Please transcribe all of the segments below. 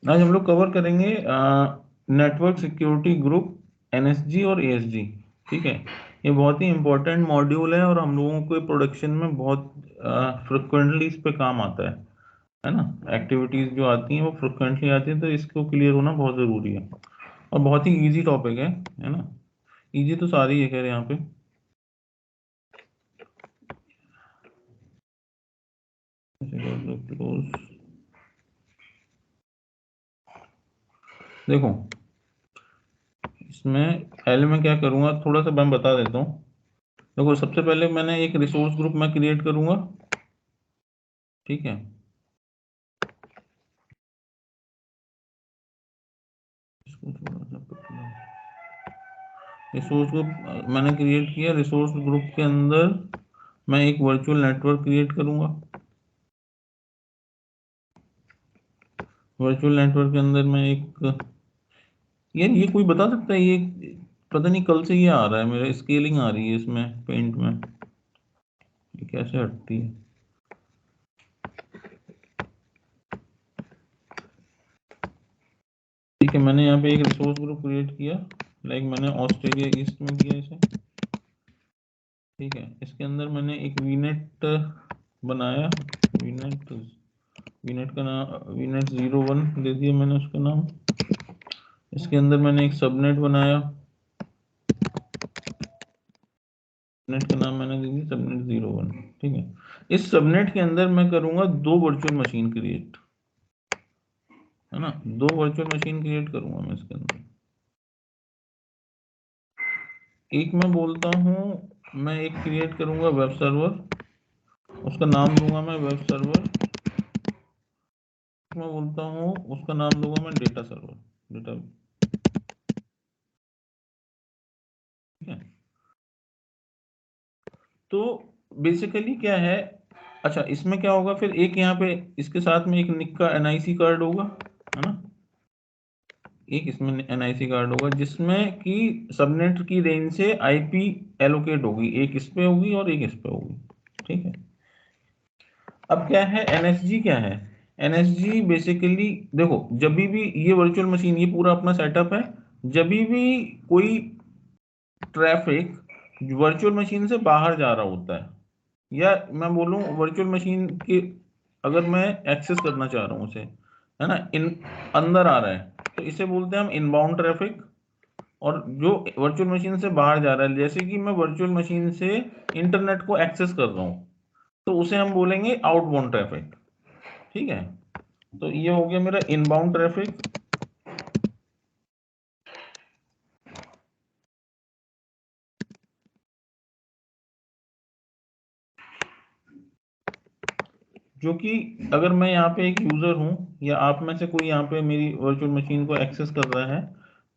आज हम लोग कवर करेंगे नेटवर्क सिक्योरिटी ग्रुप, एनएसजी और एएसजी। ठीक है, ये बहुत ही इंपॉर्टेंट मॉड्यूल है और हम लोगों को प्रोडक्शन में बहुत फ्रिक्वेंटली इस पे काम आता है ना। एक्टिविटीज जो आती हैं वो फ्रिक्वेंटली आती है, तो इसको क्लियर होना बहुत ज़रूरी है और बहुत ही इजी टॉपिक है ना। इजी तो सारी है खैर यहाँ पे। देखो, इसमें पहले मैं क्या करूँगा, थोड़ा सा मैं बता देता हूँ। देखो, सबसे पहले मैंने एक रिसोर्स ग्रुप मैं क्रिएट करूँगा। ठीक है, इसको थोड़ा सा रिसोर्स ग्रुप मैंने क्रिएट किया। रिसोर्स ग्रुप के अंदर मैं एक वर्चुअल नेटवर्क क्रिएट करूँगा। वर्चुअल नेटवर्क के अंदर मैं एक, यार ये कोई बता सकता है, ये पता नहीं कल से ये आ रहा है, मेरा स्केलिंग आ रही है इसमें पेंट में, ये कैसे हटती है। ठीक है, मैंने यहाँ पे एक रिसोर्स ग्रुप क्रिएट किया, लाइक मैंने ऑस्ट्रेलिया ईस्ट में किया इसे। ठीक है, इसके अंदर मैंने एक वीनेट बनाया। वीनेट वीनेट का नाम वीनेट 01 दे दिया मैंने उसका नाम। इसके अंदर मैंने एक सबनेट बनाया, नेट का नाम मैंने दे दिया सबनेट 01। ठीक है, इस सबनेट के अंदर मैं करूंगा दो वर्चुअल मशीन क्रिएट, है ना। दो वर्चुअल मशीन क्रिएट करूंगा मैं इसके अंदर। एक मैं बोलता हूँ, मैं एक क्रिएट करूंगा वेब सर्वर, उसका नाम दूंगा मैं वेब सर्वर। मैं बोलता हूँ उसका नाम दूंगा मैं डेटा सर्वर, डेटा। ठीक है, तो बेसिकली क्या है, अच्छा इसमें क्या होगा फिर, एक यहाँ पे इसके साथ में एक निक का एनआईसी कार्ड होगा, है ना। एक इसमें एनआईसी कार्ड होगा जिसमें कि सबनेट की रेंज से आईपी एलोकेट होगी, एक इस पे होगी और एक इस पे होगी। ठीक है, अब क्या है एनएसजी, क्या है एनएसजी बेसिकली, देखो जब भी ये वर्चुअल मशीन, ये पूरा अपना सेटअप है, जब भी कोई ट्रैफिक वर्चुअल मशीन से बाहर जा रहा होता है, या मैं बोलूं वर्चुअल मशीन के, अगर मैं एक्सेस करना चाह रहा हूं उसे, है ना, इन अंदर आ रहा है, तो इसे बोलते हैं हम इनबाउंड ट्रैफिक। और जो वर्चुअल मशीन से बाहर जा रहा है, जैसे कि मैं वर्चुअल मशीन से इंटरनेट को एक्सेस कर रहा हूँ, तो उसे हम बोलेंगे आउटबाउंड ट्रैफिक। ठीक है, तो ये हो गया मेरा इनबाउंड ट्रैफिक। जो कि अगर मैं यहाँ पे एक यूजर हूँ, या आप में से कोई यहाँ पे मेरी वर्चुअल मशीन को एक्सेस कर रहा है,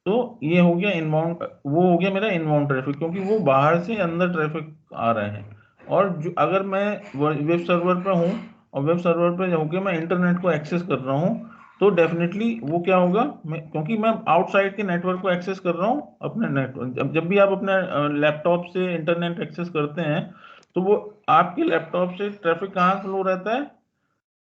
तो ये हो गया इनबाउंड, वो हो गया मेरा इनबाउंड ट्रैफिक, क्योंकि वो बाहर से अंदर ट्रैफिक आ रहा है। और जो अगर मैं वेब सर्वर पे हूँ और वेब सर्वर पे होकर मैं इंटरनेट को एक्सेस कर रहा हूँ, तो डेफिनेटली वो क्या होगा, क्योंकि मैं आउटसाइड के नेटवर्क को एक्सेस कर रहा हूँ अपने नेटवर्क, जब भी आप अपने लैपटॉप से इंटरनेट एक्सेस करते हैं, तो वो आपके लैपटॉप से ट्रैफिक कहाँ फ्लो रहता है,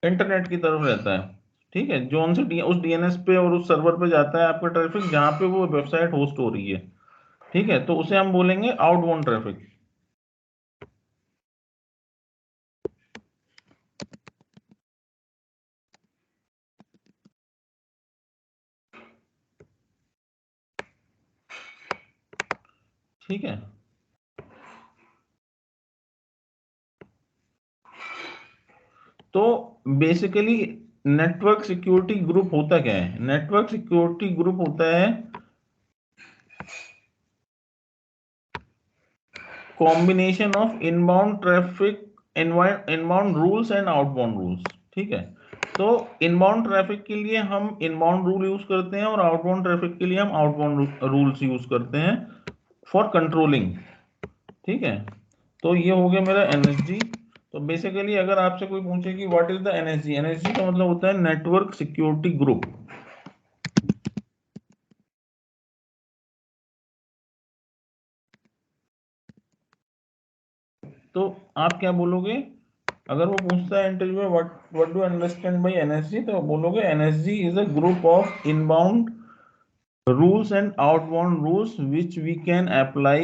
इंटरनेट की तरफ रहता है। ठीक है, जो उनसे उस डीएनएस पे और उस सर्वर पे जाता है आपका ट्रैफिक, जहां पे वो वेबसाइट होस्ट हो रही है। ठीक है, तो उसे हम बोलेंगे आउटबाउंड ट्रैफिक। ठीक है, तो बेसिकली नेटवर्क सिक्योरिटी ग्रुप होता क्या है, नेटवर्क सिक्योरिटी ग्रुप होता है combination of inbound traffic, inbound rules and outbound rules. ठीक है, तो इनबाउंड ट्रैफिक के लिए हम इनबाउंड रूल यूज करते हैं और आउटबाउंड ट्रैफिक के लिए हम आउटबाउंड रूल्स यूज करते हैं फॉर कंट्रोलिंग। ठीक है, तो ये हो गया मेरा एनएसजी। तो बेसिकली अगर आपसे कोई पूछे कि what is the NSG, NSG का मतलब होता है नेटवर्क सिक्योरिटी ग्रुप। तो आप क्या बोलोगे, अगर वो पूछता है interview what do understand by NSG, तो बोलोगे NSG is a group of inbound rules and outbound rules which we can apply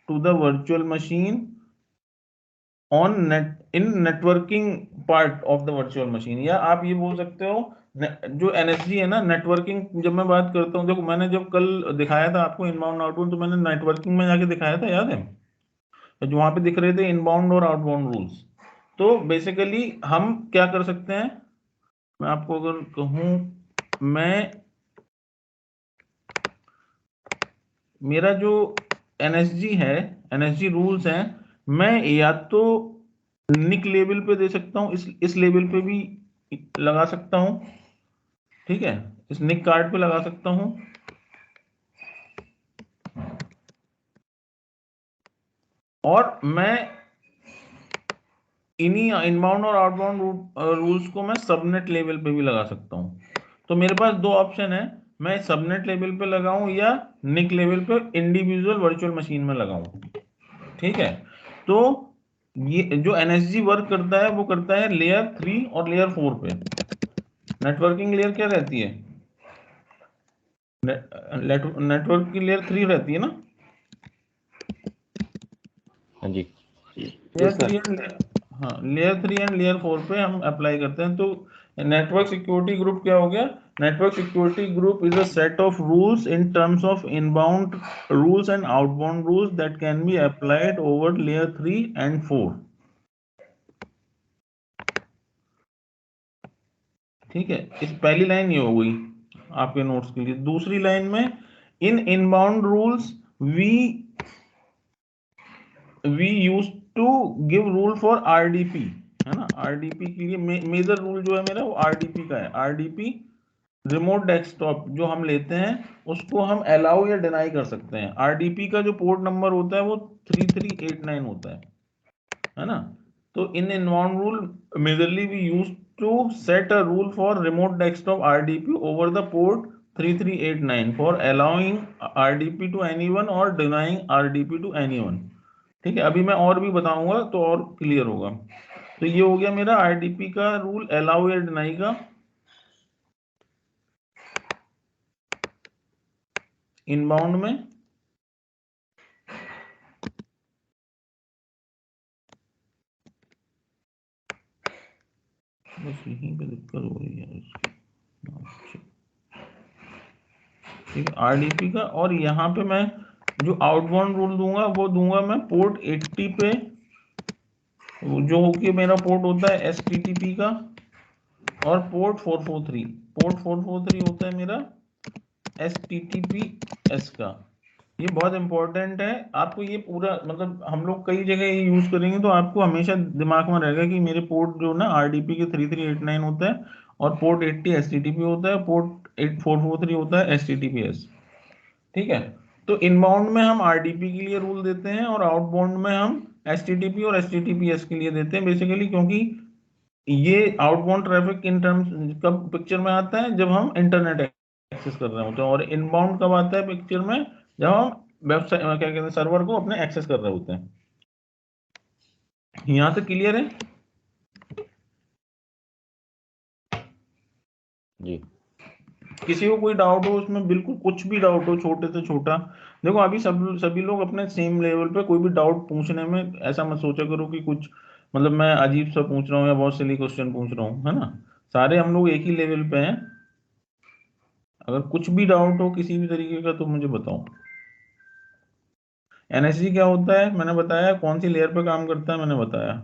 to the virtual machine on net in networking part of the virtual machine। या आप ये बोल सकते हो जो NSG है ना, नेटवर्किंग जब मैं बात करता हूँ, देखो मैंने जब कल दिखाया था आपको इनबाउंड आउटबाउंड, तो मैंने नेटवर्किंग में जाके दिखाया था, याद है? तो जो वहां पे दिख रहे थे इनबाउंड और आउटबाउंड रूल्स। तो बेसिकली हम क्या कर सकते हैं, मैं आपको अगर कहूं, मैं मेरा जो एनएसजी है, एनएसजी रूल्स हैं, मैं या तो निक लेवल पे दे सकता हूं, इस लेवल पे भी लगा सकता हूं, ठीक है, इस निक कार्ड पे लगा सकता हूं, और मैं इन्हीं इनबाउंड और आउटबाउंड रूल्स को मैं सबनेट लेवल पे भी लगा सकता हूं। तो मेरे पास दो ऑप्शन है, मैं सबनेट लेवल पे लगाऊं या निक लेवल पे इंडिविजुअल वर्चुअल मशीन में लगाऊं, ठीक है। तो ये जो एनएसजी वर्क करता है वो करता है लेयर 3 और लेयर 4 पे। नेटवर्किंग लेयर क्या रहती है? नेटवर्क की लेयर 3 रहती है ना। हाँ जी, लेयर 3 एंड हाँ, लेयर 3 एंड लेयर 4 पे हम अप्लाई करते हैं। तो नेटवर्क सिक्योरिटी ग्रुप क्या हो गया? Network security group is a set of rules in terms of inbound rules and outbound rules that can be applied over layer 3 and 4, ठीक है। इस पहली लाइन ये हो गई आपके नोट्स के लिए। दूसरी लाइन में in inbound rules we use to give rule for RDP, है ना। आरडीपी के लिए मेजर रूल जो है मेरा वो आरडीपी का है। आरडीपी रिमोट डेस्कटॉप जो हम लेते हैं उसको हम अलाउ या डिनाई कर सकते हैं। आरडीपी का जो पोर्ट नंबर होता है वो 3389 होता है ना। तो in inbound rule majorly we use to set a rule for remote desktop RDP over the port 3389 for allowing RDP to anyone or denying RDP to anyone, ठीक है। अभी मैं और भी बताऊंगा तो और क्लियर होगा। तो ये हो गया मेरा RDP का रूल, अलाउ या डिनाई का इनबाउंड में। बस यहीं पे दिक्कत हो रही है इसकी, ठीक है, आरडीपी का। और यहाँ पे मैं जो आउटबाउंड रूल दूंगा वो दूंगा मैं पोर्ट 80 पे, जो कि मेरा पोर्ट होता है एसटीटीपी का, और पोर्ट 443 होता है मेरा एसटीटीपीएस का। ये बहुत इंपॉर्टेंट है आपको, ये पूरा मतलब हम लोग कई जगह ये यूज करेंगे तो आपको हमेशा दिमाग में रहेगा कि मेरे पोर्ट जो ना आरडीपी के 3389 होता है, और पोर्ट 80 एसटीटीपी होता है, पोर्ट 8443 होता है एसटीटीपीएस, ठीक है। तो इनबाउंड में हम आरडीपी के लिए रूल देते हैं और आउटबाउंड में हम एसटीटीपी और एसटीटीपीएस के लिए देते हैं, बेसिकली क्योंकि ये आउटबाउंड ट्रैफिक इन टर्म्स कब पिक्चर में आता है, जब हम इंटरनेट एक्सेस कर रहे होते हैं, और इनबाउंड कब आता है पिक्चर में, जब हम वेबसाइट क्या कहते हैं सर्वर को अपने एक्सेस कर रहे होते हैं। यहां तक क्लियर है? जी। किसी को कोई डाउट हो उसमें, बिल्कुल कुछ भी डाउट हो छोटे से छोटा, देखो अभी सभी लोग अपने सेम लेवल पे, कोई भी डाउट पूछने में ऐसा मत सोचा करो कि कुछ मतलब मैं अजीब सा पूछ रहा हूँ या बहुत सिली क्वेश्चन पूछ रहा हूँ, है ना। सारे हम लोग एक ही लेवल पे हैं। अगर कुछ भी डाउट हो किसी भी तरीके का तो मुझे बताओ। एनएसजी क्या होता है मैंने बताया, कौन सी लेयर पे काम करता है मैंने बताया,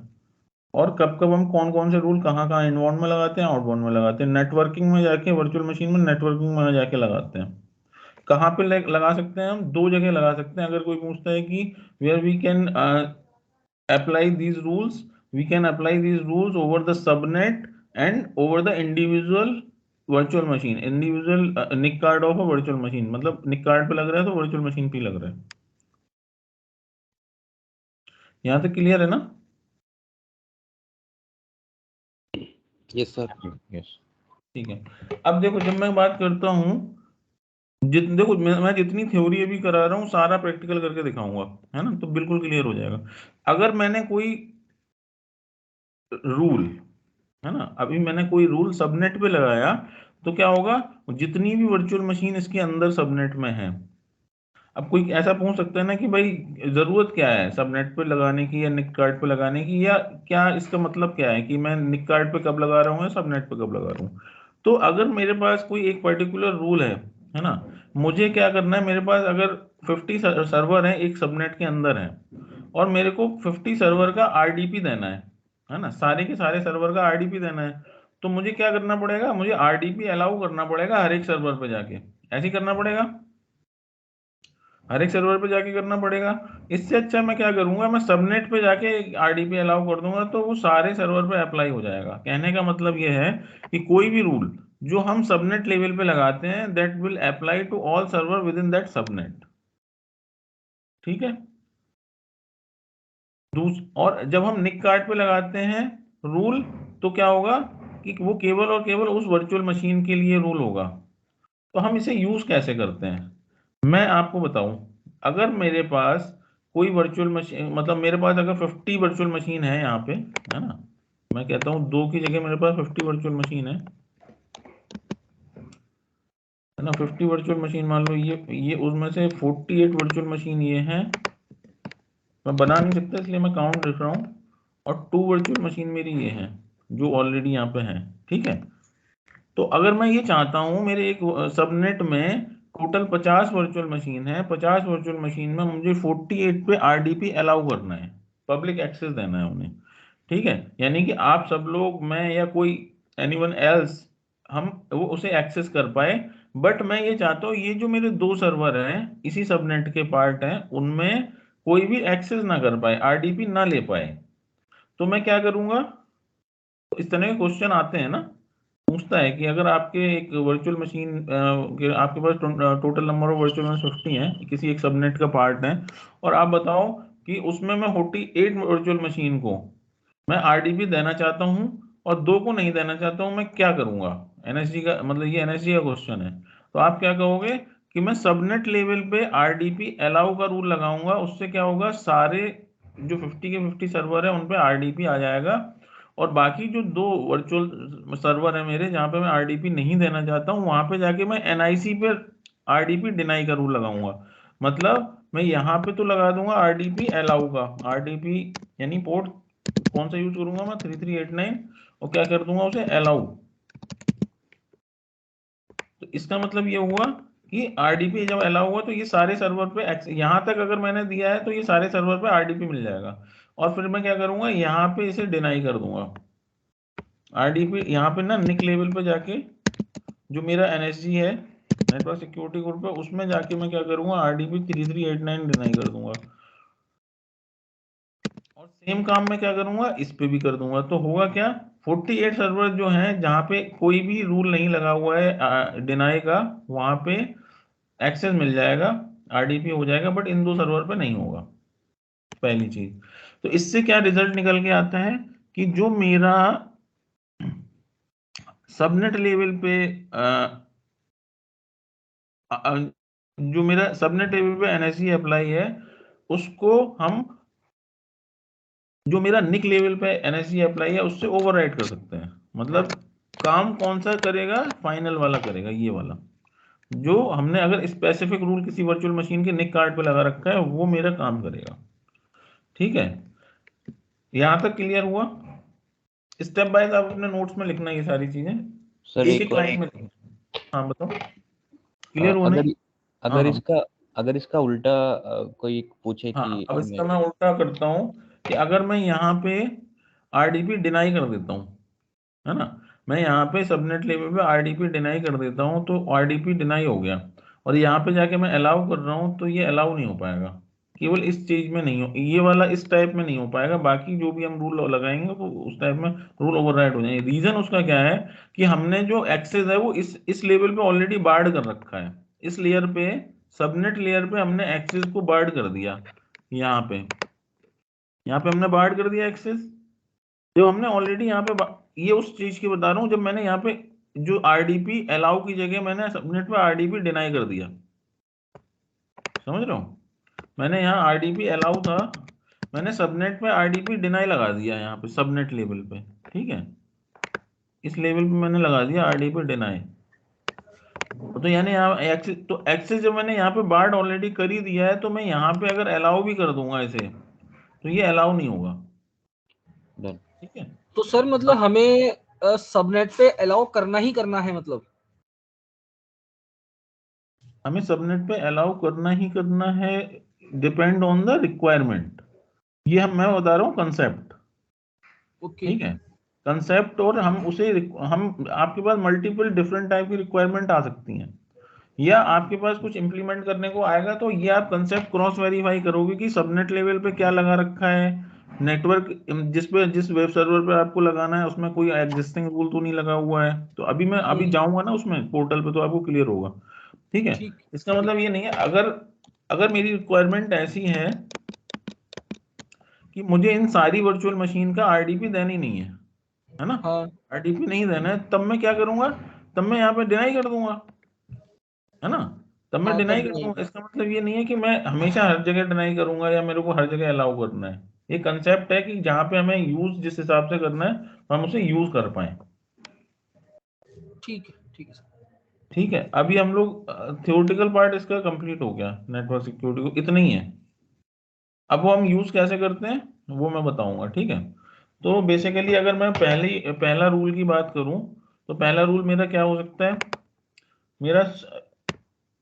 और कब कब हम कौन कौन से रूल कहाँ कहाँ इनबाउंड में लगाते हैं आउटबाउंड में लगाते हैं। नेटवर्किंग में जाके वर्चुअल मशीन में नेटवर्किंग में जाके लगाते हैं। कहाँ पे लगा सकते हैं? हम दो जगह लगा सकते हैं। अगर कोई पूछता है कि where we can apply these rules, we can apply these rules over the subnet and over the individual virtual machine. Individual NIC card of a virtual machine, मतलब निक कार्ड पे लग रहा है तो वर्चुअल मशीन पे लग रहा है। यहाँ तक क्लियर है ना? Yes sir. यस। ठीक है। अब देखो जब मैं बात करता हूँ, देखो मैं जितनी थ्योरी अभी करा रहा हूँ सारा प्रैक्टिकल करके दिखाऊंगा, है ना, तो बिल्कुल क्लियर हो जाएगा। अगर मैंने कोई रूल, है ना। अभी मैंने कोई रूल सबनेट पे लगाया तो क्या होगा, जितनी भी वर्चुअल मशीन इसके अंदर सबनेट में है। अब कोई ऐसा पूछ सकता है ना कि भाई जरूरत क्या है सबनेट पे लगाने की या निक कार्ड पे लगाने की, या क्या इसका मतलब क्या है कि मैं निक कार्ड पे कब लगा रहा हूँ या सबनेट पे कब लगा रहा हूँ। तो अगर मेरे पास कोई एक पर्टिकुलर रूल है ना, मुझे क्या करना है, मेरे पास अगर 50 सर्वर है एक सबनेट के अंदर है, और मेरे को 50 सर्वर का आरडीपी देना है ना, सारे के सारे सर्वर का आरडीपी देना है, तो मुझे क्या करना पड़ेगा, मुझे आरडीपी अलाउ करना पड़ेगा हर एक सर्वर पे जाके, ऐसे ही करना पड़ेगा, हर एक सर्वर पे जाके करना पड़ेगा। इससे अच्छा मैं क्या करूंगा, मैं सबनेट पे जाके आरडीपी अलाउ कर दूंगा, तो वो सारे सर्वर पे अप्लाई हो जाएगा। कहने का मतलब ये है कि कोई भी रूल जो हम सबनेट लेवल पे लगाते हैं that will apply to all server within that subnet. ठीक है। और जब हम निक कार्ड पे लगाते हैं रूल, तो क्या होगा कि वो केवल और केवल उस वर्चुअल मशीन के लिए रूल होगा। तो हम इसे यूज कैसे करते हैं मैं आपको बताऊं। अगर मेरे पास कोई वर्चुअल मशीन, मतलब मेरे पास अगर 50 वर्चुअल मशीन है यहाँ पे, है ना, मैं कहता हूँ दो की जगह मेरे पास 50 वर्चुअल मशीन है ना, 50 वर्चुअल मशीन मान लो, ये उसमें से 48 वर्चुअल मशीन ये हैं, मैं बना नहीं सकता इसलिए मैं काउंट लिख रहा हूँ, और 2 वर्चुअल मशीन मेरी ये हैं जो ऑलरेडी यहाँ पे हैं। ठीक है। तो अगर मैं ये चाहता हूँ मेरे एक सबनेट में टोटल 50 वर्चुअल मशीन है, 50 वर्चुअल मशीन में मुझे 48 पे आरडीपी अलाउ करना है, पब्लिक एक्सेस देना है उन्हें। ठीक है, यानी कि आप सब लोग, मैं या कोई एनीवन एल्स, हम वो उसे एक्सेस कर पाए। बट मैं ये चाहता हूँ ये जो मेरे दो सर्वर हैं इसी सबनेट के पार्ट हैं, उनमें कोई भी एक्सेस ना कर पाए, आरडीपी ना ले पाए। तो मैं क्या करूंगा, तो इस तरह के क्वेश्चन आते हैं ना, पूछता है कि अगर आपके एक वर्चुअल मशीन आपके पास total number of virtual machine 50 है, किसी एक सबनेट का पार्ट है, और आप बताओ कि उसमें मैं 48 वर्चुअल मशीन को मैं आरडीपी देना चाहता हूं और दो को नहीं देना चाहता हूं, मैं क्या करूंगा। एनएसजी का मतलब, ये एनएसजी का क्वेश्चन है। तो आप क्या कहोगे कि मैं सबनेट लेवल पे आरडीपी अलाउ का रूल लगाऊंगा, उससे क्या होगा, सारे जो 50 के 50 सर्वर है उन पे आरडीपी आ जाएगा, और बाकी जो दो वर्चुअल सर्वर है मेरे जहां पे मैं आरडीपी नहीं देना चाहता हूँ, वहां पे जाके मैं एनआईसी पे आरडीपी डिनाई का रूल लगाऊंगा। मतलब मैं यहाँ पे तो लगा दूंगा आरडीपी अलाउ का, आरडीपी यानी पोर्ट कौन सा यूज करूंगा मैं, 3389, और क्या कर दूंगा उसे अलाउ। तो इसका मतलब ये हुआ कि आरडीपी जब अलाउ हुआ तो ये सारे सर्वर पे यहां तक अगर मैंने दिया है तो ये सारे सर्वर पे आरडीपी मिल जाएगा, और फिर मैं क्या करूंगा यहाँ पे इसे डिनाई कर दूंगा। आरडीपी यहाँ पे ना निक लेवल पे जाके जो मेरा एनएसजी है, नेटवर्क सिक्योरिटी ग्रुप है, उसमें जाके मैं क्या करूंगा, आरडीपी 3389 डिनाई कर दूंगा। और सेम काम मैं क्या करूंगा, इस पे भी कर दूंगा। तो होगा क्या, 48 सर्वर जो हैं जहां पे कोई भी रूल नहीं लगा हुआ है डिनाई का, वहां पे एक्सेस मिल जाएगा, आरडीपी हो जाएगा, बट इन दो सर्वर पे नहीं होगा। पहली चीज। तो इससे क्या रिजल्ट निकल के आता है कि जो मेरा सबनेट लेवल पे जो मेरा सबनेट लेवल पे एनएससी अप्लाई है, उसको हम, जो मेरा निक लेवल पे एनएससी अप्लाई है उससे ओवरराइड कर सकते हैं। मतलब काम कौन सा करेगा, फाइनल वाला करेगा, ये वाला जो हमने अगर स्पेसिफिक रूल किसी वर्चुअल मशीन के निक कार्ड पे लगा रखा है वो मेरा काम करेगा। ठीक है, यहां तक क्लियर हुआ। स्टेप बाय आप अपने नोट्स में लिखना ये सारी चीजें, सर एक एक एक लाइन में लिखना। हाँ बताओ, क्लियर हुआ नहीं। अगर हाँ अगर हाँ। इसका अगर इसका उल्टा कोई पूछे हाँ कि अब हमें। इसका मैं उल्टा करता हूँ कि अगर मैं यहाँ पे आरडीपी डिनाई कर देता हूँ, है ना, मैं यहाँ पे सबनेट लेवल पे आरडीपी डिनाई कर देता हूँ, तो आरडीपी डिनाई हो गया, और यहाँ पे जाके मैं अलाउ कर रहा हूँ तो ये अलाउ नहीं हो पाएगा। केवल इस चीज में नहीं हो, ये वाला इस टाइप में नहीं हो पाएगा, बाकी जो भी हम रूल लगाएंगे वो उस टाइप में रूल ओवरराइड हो जाएंगे। रीजन उसका क्या है कि हमने जो एक्सेस है वो इस लेवल पे ऑलरेडी बार्ड कर रखा है, इस लेयर पे, सबनेट लेयर पे हमने एक्सेस को बार्ड कर दिया। यहाँ पे, यहाँ पे हमने बार्ड कर दिया एक्सेस, जब हमने ऑलरेडी यहाँ पे ये उस चीज की बता रहा हूँ जब मैंने यहाँ पे जो आरडीपी अलाउ की जगह मैंने सबनेट पे आरडीपी डिनाई कर दिया। समझ रहे हो, मैंने यहाँ आरडीपी अलाउ था, मैंने सबनेट पे RDP डिनाई लगा दिया यहाँ पे सबनेट लेवल पे, ठीक है, इस लेवल पे मैंने लगा दिया RDP डिनाई। तो यानी यहाँ एक्सेस, तो एक्सेस जब मैंने यहाँ पे बार्ड ऑलरेडी कर ही दिया है, तो मैं यहाँ पे अगर अलाउ भी कर दूंगा इसे, तो ये अलाउ नहीं होगा, डन। ठीक है। तो सर मतलब हमें सबनेट पे अलाउ करना ही करना है, मतलब हमें सबनेट पे अलाउ करना ही करना है, डिपेंड ऑन द रिक्वायरमेंट। ये मैं बता रहा हूँ कंसेप्ट, ओके ठीक है, कंसेप्ट। और हम उसे हम आपके पास मल्टीपल डिफरेंट टाइप की रिक्वायरमेंट आ सकती हैं, या आपके पास कुछ इंप्लीमेंट करने को आएगा, तो ये आप कंसेप्ट क्रॉस वेरीफाई करोगे कि सबनेट लेवल पे क्या लगा रखा है, नेटवर्क जिस वेब सर्वर पे आपको लगाना है उसमें कोई एग्जिस्टिंग रूल तो नहीं लगा हुआ है। तो अभी मैं अभी जाऊंगा ना उसमें पोर्टल पे, तो आपको क्लियर होगा, ठीक है। ठीक। इसका मतलब ये नहीं है, अगर अगर मेरी रिक्वायरमेंट ऐसी है कि मुझे इन सारी वर्चुअल मशीन का RDP देनी नहीं है ना, हाँ RDP नहीं देना है, तब मैं क्या करूंगा, तब मैं यहाँ पे डिनाई कर दूंगा, है ना, तब मैं हाँ डिनाई तब कर नहीं। दूंगा। इसका मतलब ये नहीं है कि मैं हमेशा हर जगह डिनाई करूंगा या मेरे को हर जगह अलाउ करना है। ये कंसेप्ट है कि जहां पे हमें यूज जिस हिसाब से करना है हम उसे यूज कर पाए, ठीक है सर। ठीक है। अभी हम लोग थियोरेटिकल पार्ट इसका कंप्लीट हो गया, नेटवर्क सिक्योरिटी को इतना ही है। अब वो हम यूज कैसे करते हैं वो मैं बताऊंगा, ठीक है। तो बेसिकली अगर मैं पहला रूल की बात करूं, तो पहला रूल मेरा क्या हो सकता है, मेरा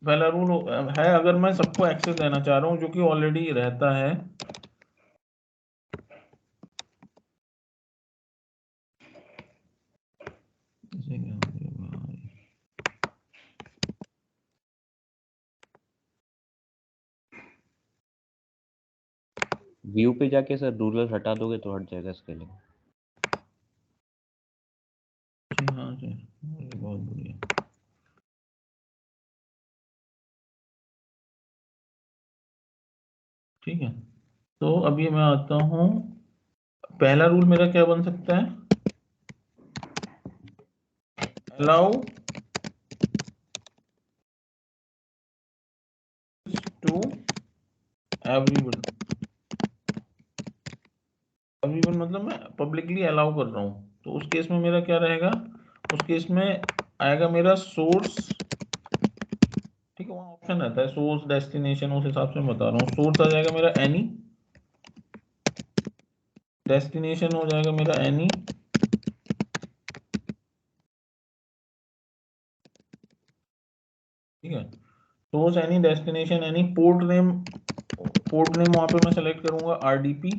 पहला रूल है, अगर मैं सबको एक्सेस देना चाह रहा हूं जो कि ऑलरेडी रहता है, व्यू पे जाके सर रूलर हटा दोगे तो हट जाएगा स्केलिंग। हाँ जी, बहुत बढ़िया, ठीक है। तो अभी मैं आता हूँ, पहला रूल मेरा क्या बन सकता है, अलाउ टू एवरीवन। एवरीवन मतलब मैं पब्लिकली अलाउ कर रहा हूँ, तो उस केस में मेरा क्या रहेगा, उस केस में आएगा मेरा सोर्स, ठीक है, वहाँ ऑप्शन रहता है सोर्स डेस्टिनेशन, उस हिसाब से मैं बता रहा हूँ। सोर्स आ जाएगा मेरा एनी, डेस्टिनेशन हो जाएगा मेरा एनी, ठीक है, source any, destination any, port name वहां पे मैं सेलेक्ट करूंगा RDP,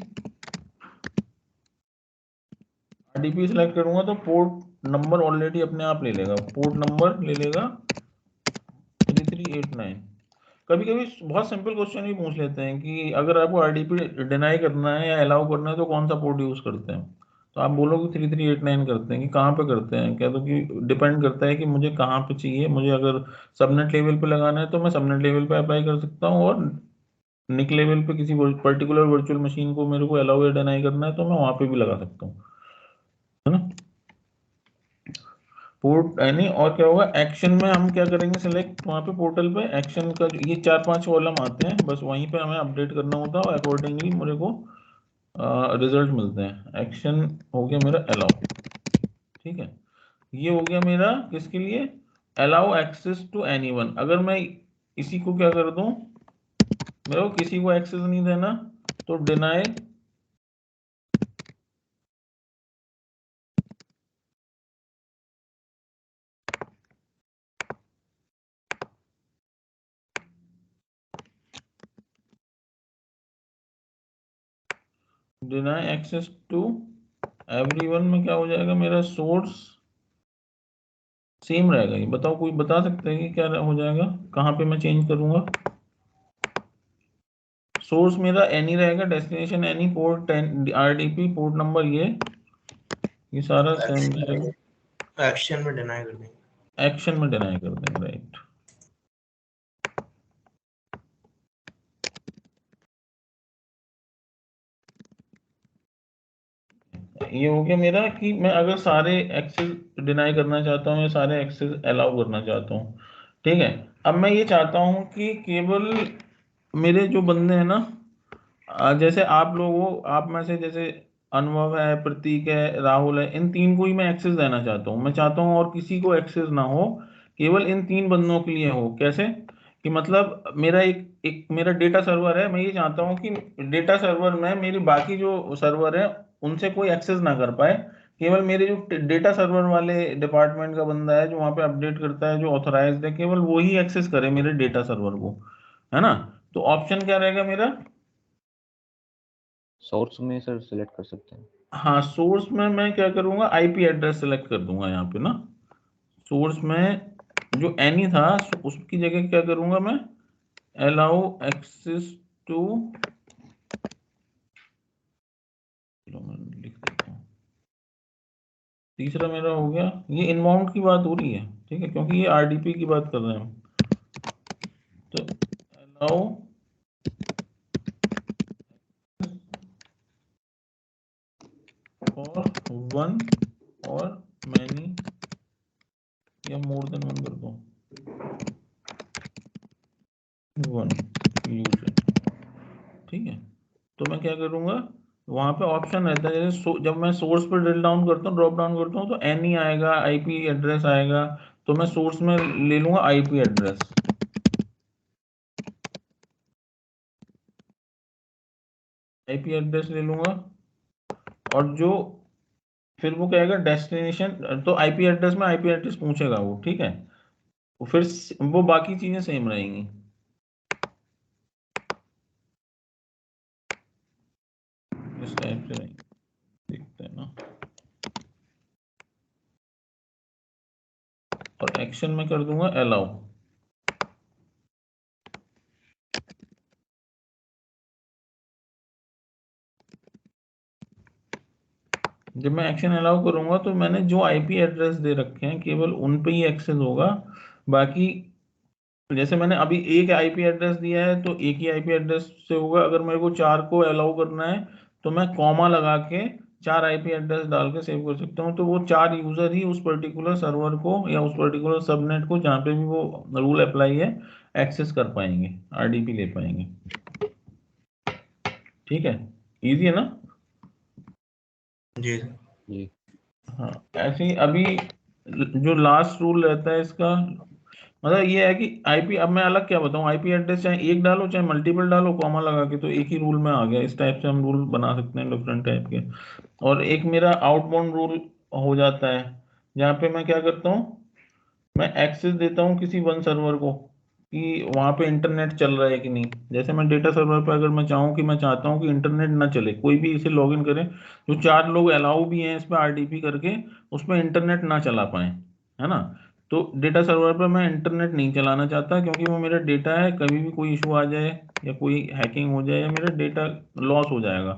RDP सेलेक्ट करूंगा तो पोर्ट नंबर ऑलरेडी अपने आप ले लेगा, पोर्ट नंबर ले लेगा 3389। कभी कभी बहुत सिंपल क्वेश्चन भी पूछ लेते हैं कि अगर आपको RDP डिनाई करना है या अलाउ करना है तो कौन सा पोर्ट यूज करते हैं, तो आप बोलोगे 3389 करते हैं, कि कहाँ पे करते हैं, कह दो कि डिपेंड करता है कि मुझे कहाँ पे चाहिए, मुझे अगर सबनेट लेवल पे लगाना है तो मैं सबनेट लेवल पे अप्लाई कर सकता हूँ, और निक लेवल पे किसी पर्टिकुलर वर्चुअल मशीन को मेरे को अलाउ या डिनाई करना है तो मैं वहां पे भी लगा सकता हूँ, है ना। पोर्ट यानी, और क्या होगा, एक्शन में हम क्या करेंगे, सिलेक्ट वहाँ पे पोर्टल पे एक्शन का ये 4-5 कॉलम आते हैं, बस वहीं पे हमें अपडेट करना होता है और अकॉर्डिंगली मेरे को रिजल्ट मिलते हैं। एक्शन हो गया मेरा अलाउ, ठीक है, ये हो गया मेरा किसके लिए, अलाउ एक्सेस टू एनीवन। अगर मैं इसी को क्या कर दूं, मेरे को किसी को एक्सेस नहीं देना, तो deny deny access to everyone में क्या हो जाएगा, मेरा सोर्स सेम रहेगा। ये बताओ, कोई बता सकता है कि क्या हो जाएगा, कहाँ पे मैं चेंज करूंगा। सोर्स मेरा एनी रहेगा, destination any, port RDP, port number ये सारा सेम रहेगा। एक्शन में डिनाई कर देंगे, एक्शन में डिनाई कर देंगे, राइट। ये हो गया मेरा कि मैं अगर सारे एक्सेस डिनाई करना चाहता हूँ या सारे एक्सेस अलाउ करना चाहता हूँ, ठीक है। अब मैं ये चाहता हूँ कि केवल मेरे जो बंदे हैं ना, जैसे आप लोग हो, आप में से जैसे अनुभव है, प्रतीक है, राहुल है, इन तीन को ही मैं एक्सेस देना चाहता हूँ। मैं चाहता हूँ और किसी को एक्सेस ना हो, केवल इन तीन बंदों के लिए हो। कैसे कि मतलब मेरा एक एक मेरा डेटा सर्वर है, मैं ये चाहता हूँ कि डेटा सर्वर में मेरी बाकी जो सर्वर है उनसे कोई एक्सेस ना कर पाए। केवल मेरे जो डेटा सर्वर वाले डिपार्टमेंट का बंदा है जो वहाँ पे अपडेट करता है, जो ऑथराइज्ड है, केवल वो ही एक्सेस करे मेरे डेटा सर्वर को, है ना। तो ऑप्शन क्या रहेगा मेरा? सोर्स में सर सिलेक्ट कर सकते हैं। हाँ, सोर्स में मैं क्या करूंगा, आईपी एड्रेस सेलेक्ट कर दूंगा यहाँ पे ना। सोर्स में जो एनी था उसकी जगह क्या करूंगा मैं, अलाउ एक्सेस टू, लिख देता हूँ। तीसरा मेरा हो गया, ये इनबाउंड की बात हो रही है, ठीक है, क्योंकि ये आरडीपी की बात कर रहे हैं हम। तो अलाउ और वन और मैनी या मोर देन वन कर दो, वन यूजर, ठीक है। तो मैं क्या करूंगा, वहां पे ऑप्शन रहता है, जैसे जब मैं सोर्स पर ड्रिल डाउन करता हूँ, ड्रॉप डाउन करता हूँ, तो एनी आएगा, आईपी एड्रेस आएगा। तो मैं सोर्स में ले लूंगा आईपी एड्रेस, आईपी एड्रेस ले लूंगा। और जो फिर वो कहेगा डेस्टिनेशन, तो आईपी एड्रेस में आईपी एड्रेस पूछेगा वो, ठीक है। तो फिर वो बाकी चीजें सेम रहेंगी, इस टाइप से रहेंगी, देखते हैं ना। और एक्शन में कर दूंगा अलाउ। जब मैं एक्शन अलाउ करूंगा तो मैंने जो आईपी एड्रेस दे रखे हैं केवल उन पे ही एक्सेस होगा। बाकी जैसे मैंने अभी एक आईपी एड्रेस दिया है तो एक ही आईपी एड्रेस से होगा। अगर मेरे को चार को अलाउ करना है तो मैं कॉमा लगा के चार आईपी एड्रेस डाल के सेव कर सकता हूँ। तो वो चार यूजर ही उस पर्टिकुलर सर्वर को या उस पर्टिकुलर सबनेट को जहाँ पे भी वो रूल अप्लाई है एक्सेस कर पाएंगे, आरडीपी ले पाएंगे, ठीक है। इजी है ना? जी जी हाँ, ऐसे ही अभी जो लास्ट रूल रहता है इसका, मतलब ये है कि आईपी, अब मैं अलग क्या बताऊं, आईपी एड्रेस चाहे एक डालो चाहे मल्टीपल डालो कॉमा लगा के, तो एक ही रूल में आ गया। इस टाइप से हम रूल बना सकते हैं डिफरेंट टाइप के। और एक मेरा आउटबाउंड रूल हो जाता है, जहाँ पे मैं क्या करता हूँ, मैं एक्सेस देता हूँ किसी वन सर्वर को कि वहाँ पे इंटरनेट चल रहा है कि नहीं। जैसे मैं डेटा सर्वर पे अगर मैं चाहूँ कि मैं चाहता हूँ कि इंटरनेट ना चले, कोई भी इसे लॉगिन करे, जो चार लोग अलाउ भी हैं इस पर आरडीपी करके, उस पर इंटरनेट ना चला पाए, है ना। तो डेटा सर्वर पर मैं इंटरनेट नहीं चलाना चाहता, क्योंकि वो मेरा डेटा है, कभी भी कोई इशू आ जाए या कोई हैकिंग हो जाए या मेरा डेटा लॉस हो जाएगा।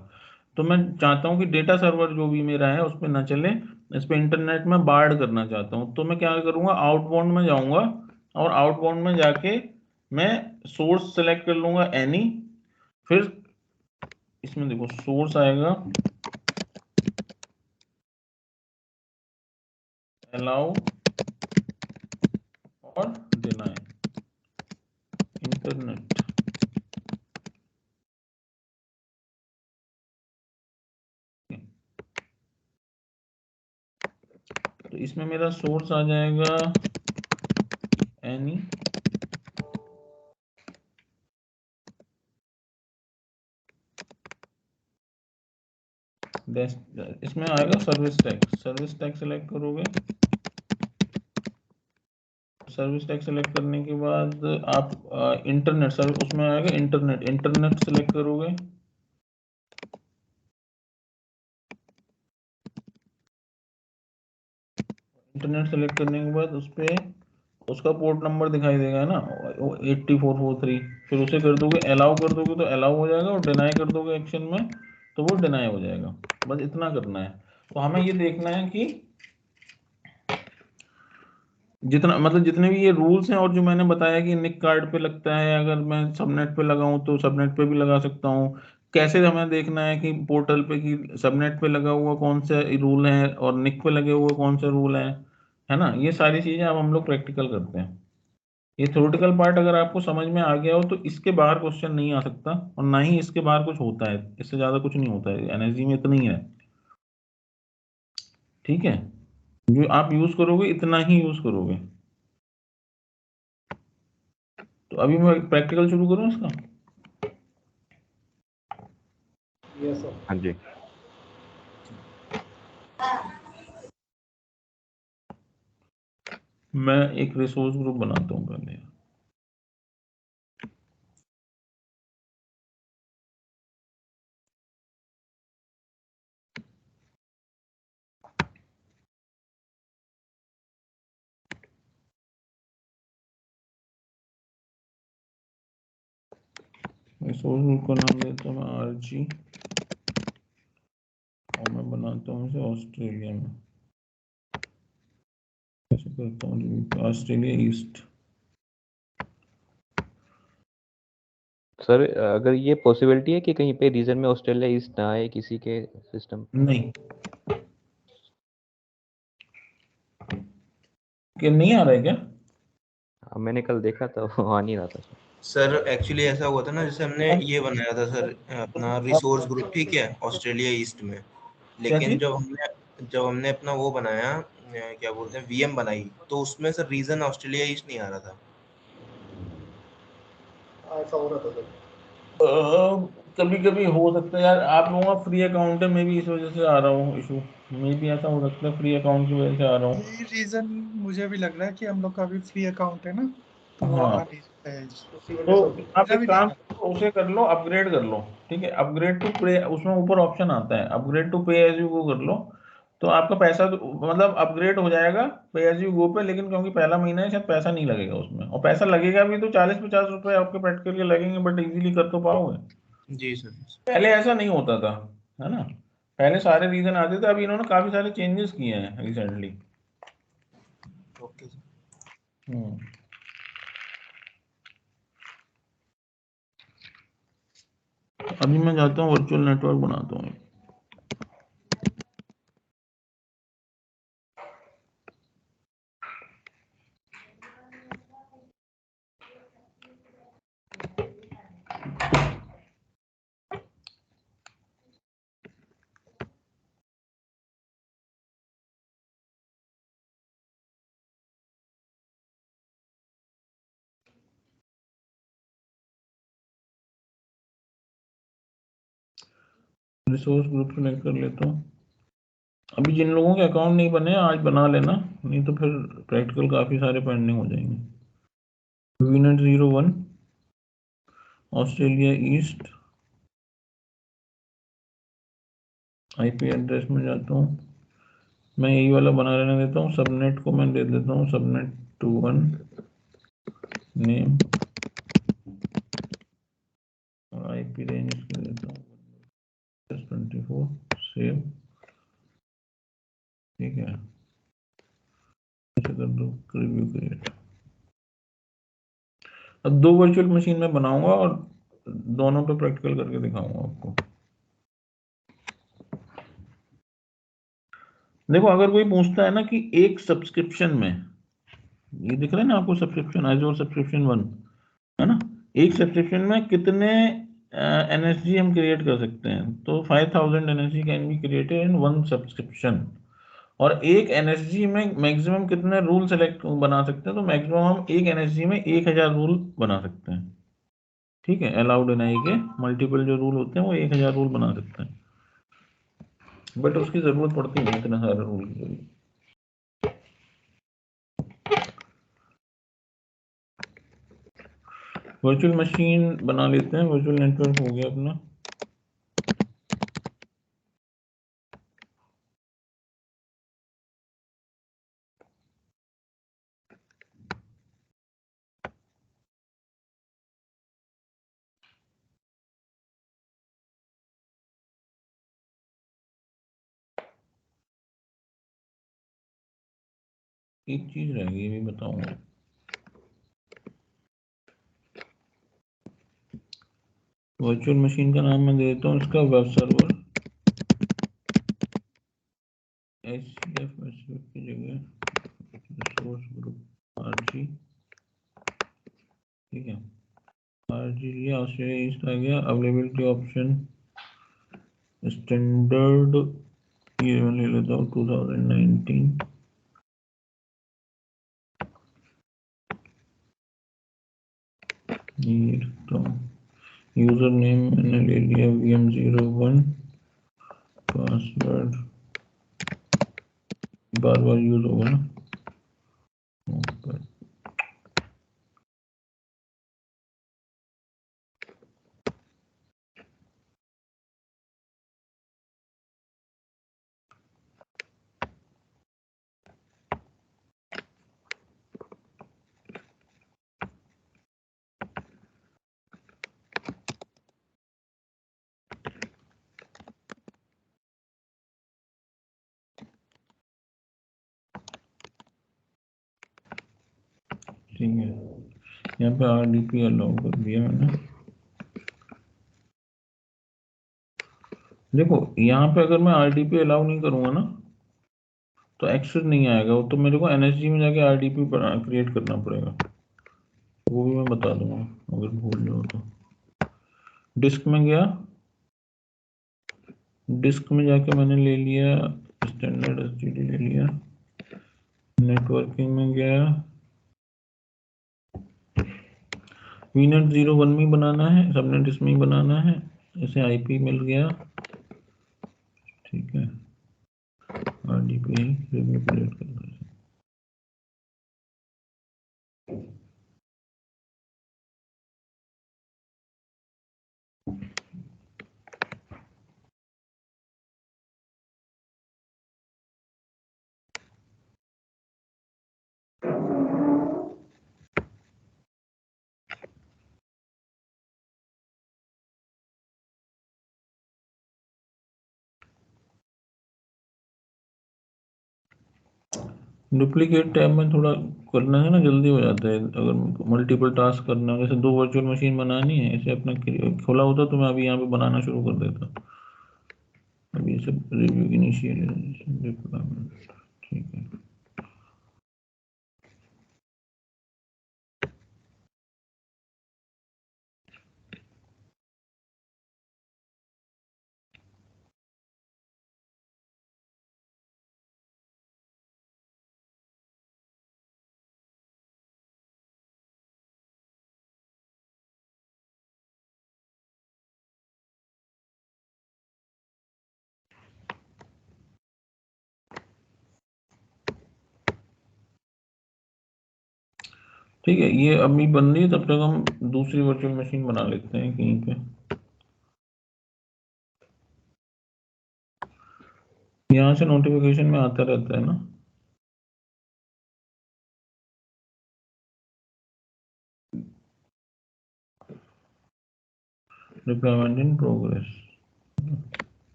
तो मैं चाहता हूँ कि डेटा सर्वर जो भी मेरा है उस पर ना चले, इस पे इंटरनेट में बार्ड करना चाहता हूँ। तो मैं क्या करूँगा, आउटबाउंड में जाऊँगा और आउटबाउंड में जाके मैं सोर्स सेलेक्ट कर लूँगा एनी। फिर इसमें देखो सोर्स आएगा, अलाउ और डिनाई इंटरनेट। तो इसमें मेरा सोर्स आ जाएगा एनी, इसमें आएगा service tag, service tag select करोगे। सर्विस टैग सेलेक्ट करने के बाद आप इंटरनेट सर्विस, उसमें आएगा इंटरनेट, इंटरनेट सेलेक्ट करोगे। इंटरनेट सेलेक्ट करने के बाद उस पर उसका पोर्ट नंबर दिखाई देगा, है ना, 8443। फिर उसे कर दोगे अलाउ, कर दोगे तो अलाउ हो जाएगा, और डिनाई कर दोगे एक्शन में तो वो डिनाई हो जाएगा। बस इतना करना है। तो हमें ये देखना है कि जितना मतलब जितने भी ये रूल्स हैं, और जो मैंने बताया कि निक कार्ड पे लगता है, अगर मैं सबनेट पे लगाऊं तो सबनेट पे भी लगा सकता हूँ। कैसे हमें देखना है कि पोर्टल पे कि सबनेट पे लगा हुआ कौन सा रूल है और निक पे लगे हुए कौन सा रूल है ना, ये सारी चीजें अब हम लोग प्रैक्टिकल करते हैं। ये थ्योरेटिकल पार्ट अगर आपको समझ में आ गया हो तो इसके बाहर क्वेश्चन नहीं आ सकता, और ना ही इसके बाहर कुछ होता है, इससे ज्यादा कुछ नहीं होता है, एनर्जी में इतना ही है। ठीक है, जो आप यूज करोगे इतना ही यूज करोगे। तो अभी मैं प्रैक्टिकल शुरू करूं इसका? Yes sir. हाँ जी। मैं एक रिसोर्स ग्रुप बनाता हूँ पहले। रिसोर्स ग्रुप का नाम देता हूँ मैं आरजी, और मैं बनाता हूँ इसे ऑस्ट्रेलिया में। कैसे करता हूँ? Australia east. सर अगर ये पॉसिबिलिटी है कि कहीं पे रीजन में ऑस्ट्रेलिया ईस्ट ना आए किसी के सिस्टम? नहीं, कि नहीं आ रहा है क्या? मैंने कल देखा था वो आ नहीं रहा था सर। सर एक्चुअली ऐसा हुआ था ना, जैसे हमने ये बनाया था सर अपना रिसोर्स ग्रुप, ठीक है, ऑस्ट्रेलिया ईस्ट में। क्या लेकिन चीज? जब हमने अपना वो बनाया, क्या बोलते हैं, वीएम बनाई, तो उसमें सर रीजन ऑस्ट्रेलिया ईस्ट नहीं आ रहा था। ऐसा हो रहा था सर। कभी कभी हो सकता है यार, आप लोगों का फ्री अकाउंट है, मैं भी इस वजह से आ रहा हूँ इशू। मे भी ऐसा हो सकता है फ्री अकाउंट की वजह से आ रहा हूँ। यही रीजन मुझे भी लग रहा है कि हम लोग का भी फ्री अकाउंट है ना, तो वो हाँ, आ नहीं रहा है। तो आप मेरा एक भी नहीं काम आ रहा। करो, उसे कर लो, अपग्रेड कर लो। ठीक है, अपग्रेड टू पे, उसमें ऊपर ऑप्शन आता है अपग्रेड टू पे एज यू गो कर लो। तो आपका पैसा मतलब अपग्रेड हो जाएगा पे एज यू गो पे, लेकिन क्योंकि पहला महीना है शायद पैसा नहीं लगेगा उसमें, और पैसा लगेगा भी तो 40-50 रुपए आपके प्रैक्टिकल के लगेंगे, बट इजीली कर तो पाओगे। जी सर। पहले ऐसा नहीं होता था, है ना? पहले सारे रीजन आते थे, अभी इन्होंने काफी सारे चेंजेस किए हैं रिसेंटली। Okay sir. हम्म। अभी मैं जाता हूँ वर्चुअल नेटवर्क बनाता हूँ। रिसोर्स ग्रुप सेलेक्ट कर लेता हूँ। अभी जिन लोगों के अकाउंट नहीं बने आज बना लेना, नहीं तो फिर प्रैक्टिकल काफी सारे पेंडिंग हो जाएंगे। वीनट 01 ऑस्ट्रेलिया ईस्ट, आईपी एड्रेस में जाता हूँ, मैं यही वाला बना रहने देता हूँ। सबनेट को मैं दे देता हूँ सबनेट 21 नेम, और आईपी रेंज इसको देता हूँ 24 सेव। ठीक है, ऐसे कर दो, रिव्यू क्रिएट। अब 2 वर्चुअल मशीन में बनाऊंगा और दोनों पे प्रैक्टिकल करके दिखाऊंगा आपको। देखो, अगर कोई पूछता है ना कि एक सब्सक्रिप्शन में, ये दिख रहा है ना आपको सब्सक्रिप्शन, एजोर सब्सक्रिप्शन 1, है ना? एक सब्सक्रिप्शन में कितने एनएसजी हम क्रिएट कर सकते हैं, तो 5000 NSG can be created in 1 subscription. और एक एनएसजी में मैक्सिमम कितने रूल सेलेक्ट बना सकते हैं, तो मैक्सिमम हम एक एनएसजी में 1000 रूल बना सकते हैं। ठीक है, अलाउड इन आई के मल्टीपल जो रूल होते हैं वो 1000 रूल बना सकते हैं, बट उसकी जरूरत पड़ती नहीं इतने सारे रूल की। वर्चुअल मशीन बना लेते हैं, वर्चुअल नेटवर्क हो गया अपना। एक चीज रह गई, ये भी बताऊंगा। वर्चुअल मशीन का नाम मैं दे देता हूँ इसका वेब सर्वर, HCF की जगह रिसोर्स ग्रुप आरजी, ठीक है, RG लिया, ऑस्ट्रेलिया ईस्ट आ गया, अवेलेबिलिटी ऑप्शन स्टैंडर्ड ये मैं ले लेता हूँ 2019। ये तो यूजर नेम मैंने ले लिया VM01, पासवर्ड बार बार यूज होगा ना। ठीक है, यहाँ पे RDP अलाउ कर दिया मैंने। देखो यहाँ पे अगर मैं RDP अलाउ नहीं करूँगा ना तो एक्सेस नहीं आएगा, वो तो मेरे को NSG में जाके RDP क्रिएट करना पड़ेगा, वो भी मैं बता दूंगा अगर भूल जाओ तो। डिस्क में गया, डिस्क में जाके मैंने ले लिया स्टैंडर्ड STD ले लिया, नेटवर्किंग में गया, VNet 01 में बनाना है, सबनेट इसमें ही बनाना है, इसे IP मिल गया, ठीक है, RDP मैनिपुलेट करना है। डुप्लीकेट टैब में थोड़ा करना है ना, जल्दी हो जाता है। अगर मल्टीपल टास्क करना है, जैसे 2 वर्चुअल मशीन बनानी है, इसे अपना खोला होता तो मैं अभी यहाँ पे बनाना शुरू कर देता। अभी ये सब रिव्यू इनिशिएट, ठीक है। ठीक है, ये अभी बन रही है, तब तक हम दूसरी वर्चुअल मशीन बना लेते हैं कहीं पे। यहाँ से नोटिफिकेशन में आता रहता है ना। डिप्लॉयमेंट इन प्रोग्रेस,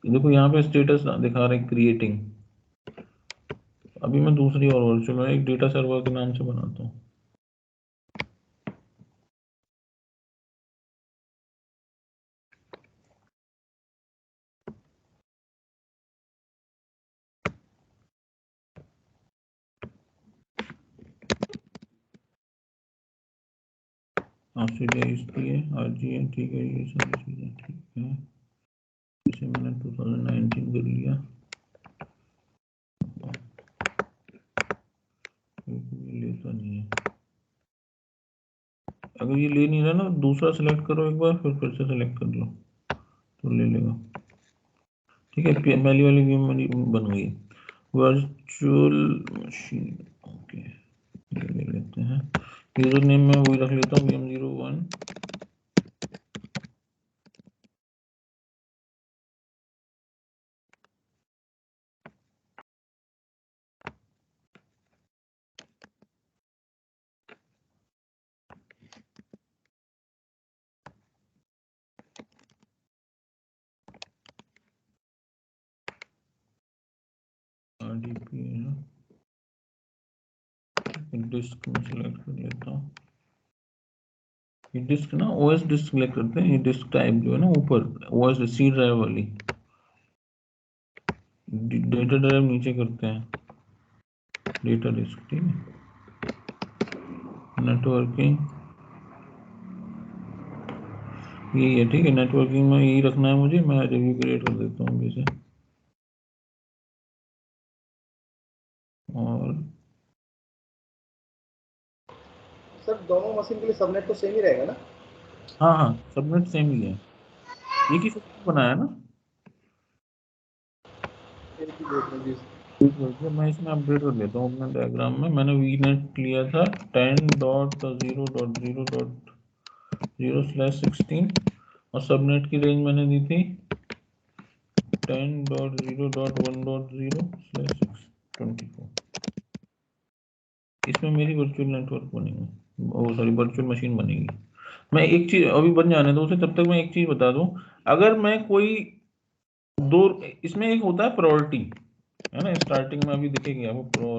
देखो यहाँ पे स्टेटस दिखा रहा है क्रिएटिंग। अभी मैं दूसरी और वर्चुअल एक डेटा सर्वर के नाम से बनाता हूँ। ऑस्ट्रेलिया इसकी है, RG है, ठीक है, ये सारी चीज़ें ठीक है। इसे मैंने 2019 कर लिया, ये लेता नहीं है। अगर ये ले नहीं रहा ना, दूसरा सेलेक्ट करो एक बार, फिर से सेलेक्ट कर लो तो ले लेगा। ठीक है, पहली वाली गेम बन गई, वर्चुअल मशीन, ओके, ये ले लेते हैं। यूजर नेम में वही रख लेता हूँ VM01। RDP है, डिस्क में सेलेक्ट कर लेता हूँ। ये डिस्क ना OS डिस्क सेलेक्ट करते हैं, ये डिस्क टाइप जो है ना ऊपर OS सी ड्राइव वाली, डेटा ड्राइव नीचे करते हैं, डेटा डिस्क, ठीक है। नेटवर्किंग यही है, ठीक है। नेटवर्किंग में यही रखना है मुझे, मैं रिव्यू क्रिएट कर देता हूँ इसे। और सर दोनों मशीन के लिए सबनेट तो सेम ही रहेगा ना? हाँ हाँ, सबनेट सेम ही है, एक ही सबनेट बनाया है ना। एक ही देख लीजिए। ठीक है, तो मैं इसमें अपडेट कर लेता हूँ अपना डायग्राम में। मैंने वीनेट लिया था 10.0.0.0/16 और सबनेट की रेंज मैंने दी थी 10.0.1.0/624। इसमें मेरी वर्चुअल नेटवर्क बनेगी, वो सॉरी वर्चुअल मशीन बनेगी। मैं एक चीज अभी बन जाने दो उसे, तब तक मैं एक चीज बता दूं। अगर मैं कोई दो, इसमें एक होता है प्रायोरिटी, है ना, स्टार्टिंग में अभी दिखेगी आपको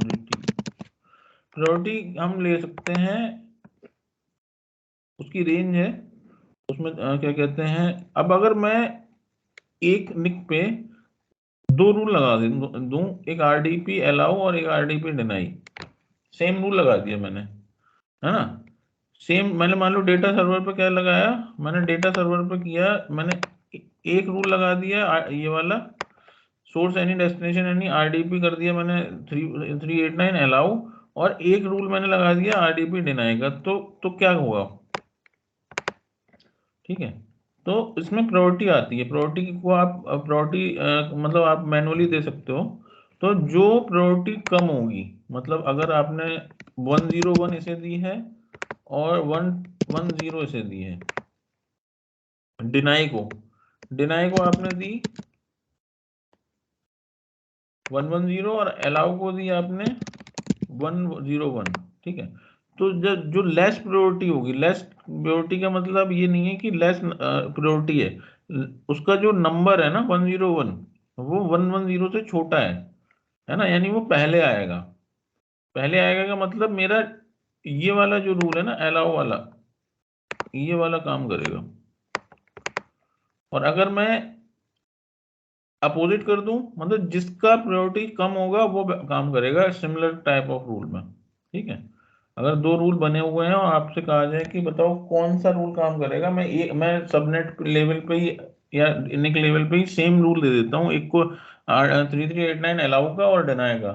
प्रायोरिटी हम ले सकते हैं, उसकी रेंज है उसमें क्या कहते हैं। अब अगर मैं एक निक पे दो रूल लगा दूं, एक आरडीपी अलाउ और एक आरडीपी डिनाई, सेम रूल लगा दिया मैंने, है ना। सेम मैंने मान लो डेटा सर्वर पे क्या लगाया, मैंने डेटा सर्वर पे किया, मैंने एक रूल लगा दिया ये वाला source any destination any RDP कर दिया मैंने 389 अलाउ, और एक रूल मैंने लगा दिया आरडीपी डिनाई का। तो क्या होगा, ठीक है। तो इसमें प्रायोरिटी आती है, प्रायोरिटी को आप प्रायोरिटी मतलब आप मैनुअली दे सकते हो। तो जो प्रायोरिटी कम होगी, मतलब अगर आपने 101 इसे दी है और 110 इसे दी है, डिनाई को आपने दी 110 और अलाउ को दी आपने 101, ठीक है। तो जो लेस प्रायोरिटी होगी, लेस प्रायोरिटी का मतलब ये नहीं है कि लेस प्रायोरिटी है, उसका जो नंबर है ना 101 वो 110 से छोटा है ना, यानी वो पहले आएगा। पहले आएगा का मतलब मेरा ये वाला जो रूल है ना अलाउ वाला, ये वाला काम करेगा। और अगर मैं अपोजिट कर दूं, मतलब जिसका प्रायोरिटी कम होगा वो काम करेगा सिमिलर टाइप ऑफ रूल में, ठीक है। अगर दो रूल बने हुए हैं और आपसे कहा जाए कि बताओ कौन सा रूल काम करेगा, मैं सबनेट लेवल पे ही या निक लेवल पे ही सेम रूल दे देता हूँ, एक को 3389 अलाउ का और डिनाई का,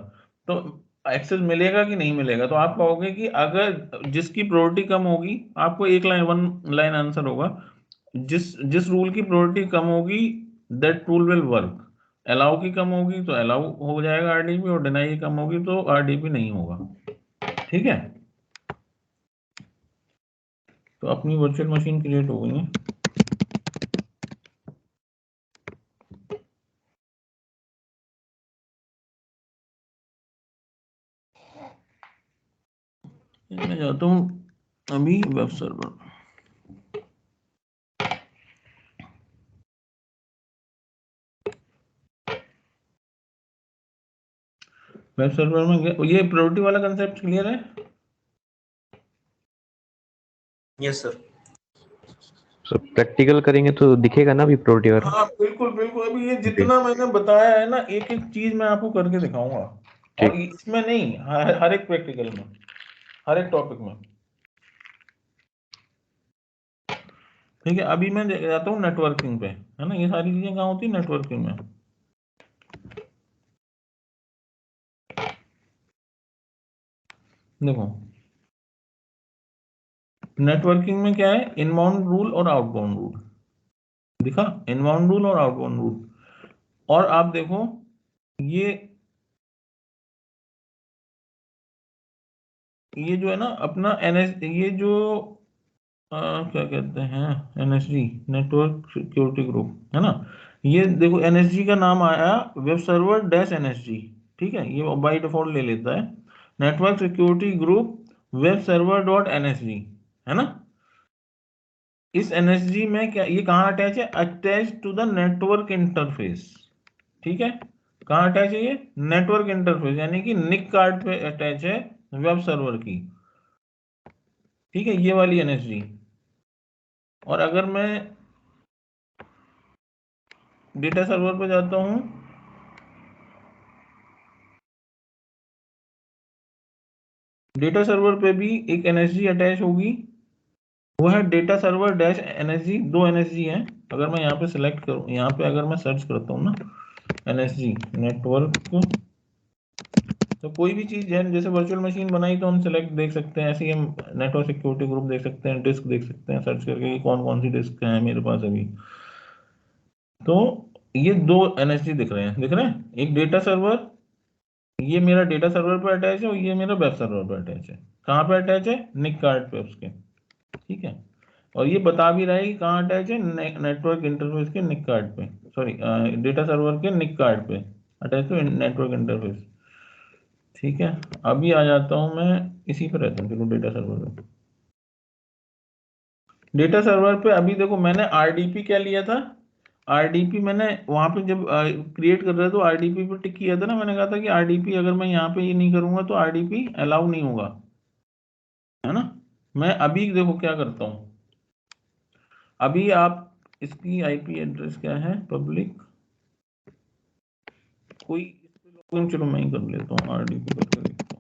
तो एक्सेस मिलेगा कि नहीं मिलेगा। तो आप कहोगे कि अगर जिसकी प्रायोरिटी कम होगी, आपको एक लाइन वन लाइन आंसर होगा, जिस जिस रूल की प्रायोरिटी कम होगी that rule will work. Allow की कम होगी तो अलाउ हो जाएगा आरडीपी, और डिनाई की कम होगी तो आरडीपी नहीं होगा, ठीक है। तो अपनी वर्चुअल मशीन क्रिएट हो गई है। मैं जाता हूँ अभी वेब सर्वर। वेब सर्वर में ये प्रायोरिटी वाला कंसेप्ट क्लियर है? Yes sir. सो प्रैक्टिकल करेंगे तो दिखेगा ना अभी प्रायोरिटी वाला। हाँ बिल्कुल बिल्कुल, अभी ये जितना मैंने बताया है ना, एक एक चीज मैं आपको करके दिखाऊंगा, और इसमें नहीं, हर एक प्रैक्टिकल में, हर एक टॉपिक में, ठीक है। अभी मैं जाता हूँ नेटवर्किंग पे, है ना, ये सारी चीजें कहाँ होती है, नेटवर्किंग में। देखो नेटवर्किंग में क्या है, इनबाउंड रूल और आउटबाउंड रूल दिखा, इनबाउंड रूल और आउटबाउंड रूल। और आप देखो ये जो है ना अपना एनएस, ये जो क्या कहते हैं, एनएसजी नेटवर्क सिक्योरिटी ग्रुप, है ना। ये देखो एनएसजी का नाम आया वेब सर्वर डैश एनएसजी, ठीक है, ये बाय डिफॉल्ट ले लेता है network security group web server dot NSG, है ना। इस एनएसजी में क्या, ये कहाँ अटैच है, attach to the network interface, ठीक है। कहाँ अटैच है, ये नेटवर्क इंटरफेस, यानी कि निक कार्ड पे अटैच है वेब सर्वर की, ठीक है, ये वाली एनएसजी। और अगर मैं डेटा सर्वर पे जाता हूँ, डेटा सर्वर पे भी एक एनएसजी अटैच होगी, वो है data server dash NSG. 2 NSG हैं। अगर मैं यहाँ पे सिलेक्ट करूँ, यहाँ पे अगर मैं सर्च करता हूँ ना एनएसजी नेटवर्क, तो कोई भी चीज है, जैसे वर्चुअल मशीन बनाई तो हम सिलेक्ट देख सकते हैं, ऐसे ही हम नेटवर्क सिक्योरिटी ग्रुप देख सकते हैं, डिस्क देख सकते हैं सर्च करके कि कौन कौन सी डिस्क है मेरे पास अभी। तो ये 2 एनएसजी दिख रहे हैं, एक डेटा सर्वर, ये मेरा डेटा सर्वर पे अटैच है और ये मेरा वेब सर्वर पे अटैच है। कहाँ पे अटैच है? निक कार्ड पे उसके, ठीक है। और ये बता भी रहा है कि कहाँ अटैच है, नेटवर्क इंटरफेस के निक कार्ड पे, सॉरी डेटा सर्वर के निक कार्ड पे अटैच है नेटवर्क इंटरफेस, ठीक है। अभी आ जाता हूं मैं इसी पे रहता हूँ, चलो डेटा सर्वर पे। डेटा सर्वर पे अभी देखो मैंने आरडीपी क्या लिया था, आरडीपी मैंने वहां पे जब क्रिएट कर रहे थे तो आरडीपी पे टिक किया था ना, मैंने कहा था कि आरडीपी अगर मैं यहाँ पे ये नहीं करूंगा तो आरडीपी अलाउ नहीं होगा, है ना। मैं अभी देखो क्या करता हूँ, अभी आप इसकी आईपी एड्रेस क्या है पब्लिक, कोई इस पे लॉगिन, चलो मैं ही कर लेता हूँ, आरडीपी करके देखता हूँ।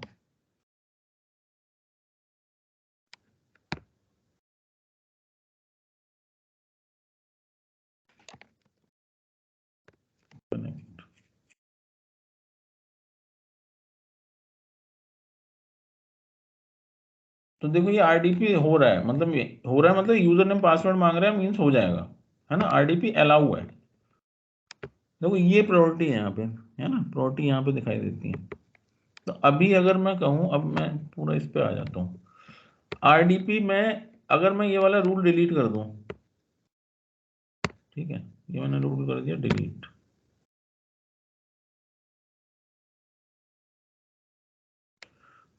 तो देखो ये आरडीपी हो रहा है, मतलब ये हो रहा है, मतलब यूजर नेम पासवर्ड मांग रहा है, मीन्स हो जाएगा, है ना, आरडीपी अलाउ है। देखो ये प्रायोरिटी है यहाँ पे, है ना, प्रायोरिटी यहाँ पे दिखाई देती है। तो अभी अगर मैं कहूँ, अब मैं पूरा इस पे आ जाता हूँ, आरडीपी में अगर मैं ये वाला रूल डिलीट कर दूं, ठीक है, ये मैंने रूल कर दिया डिलीट।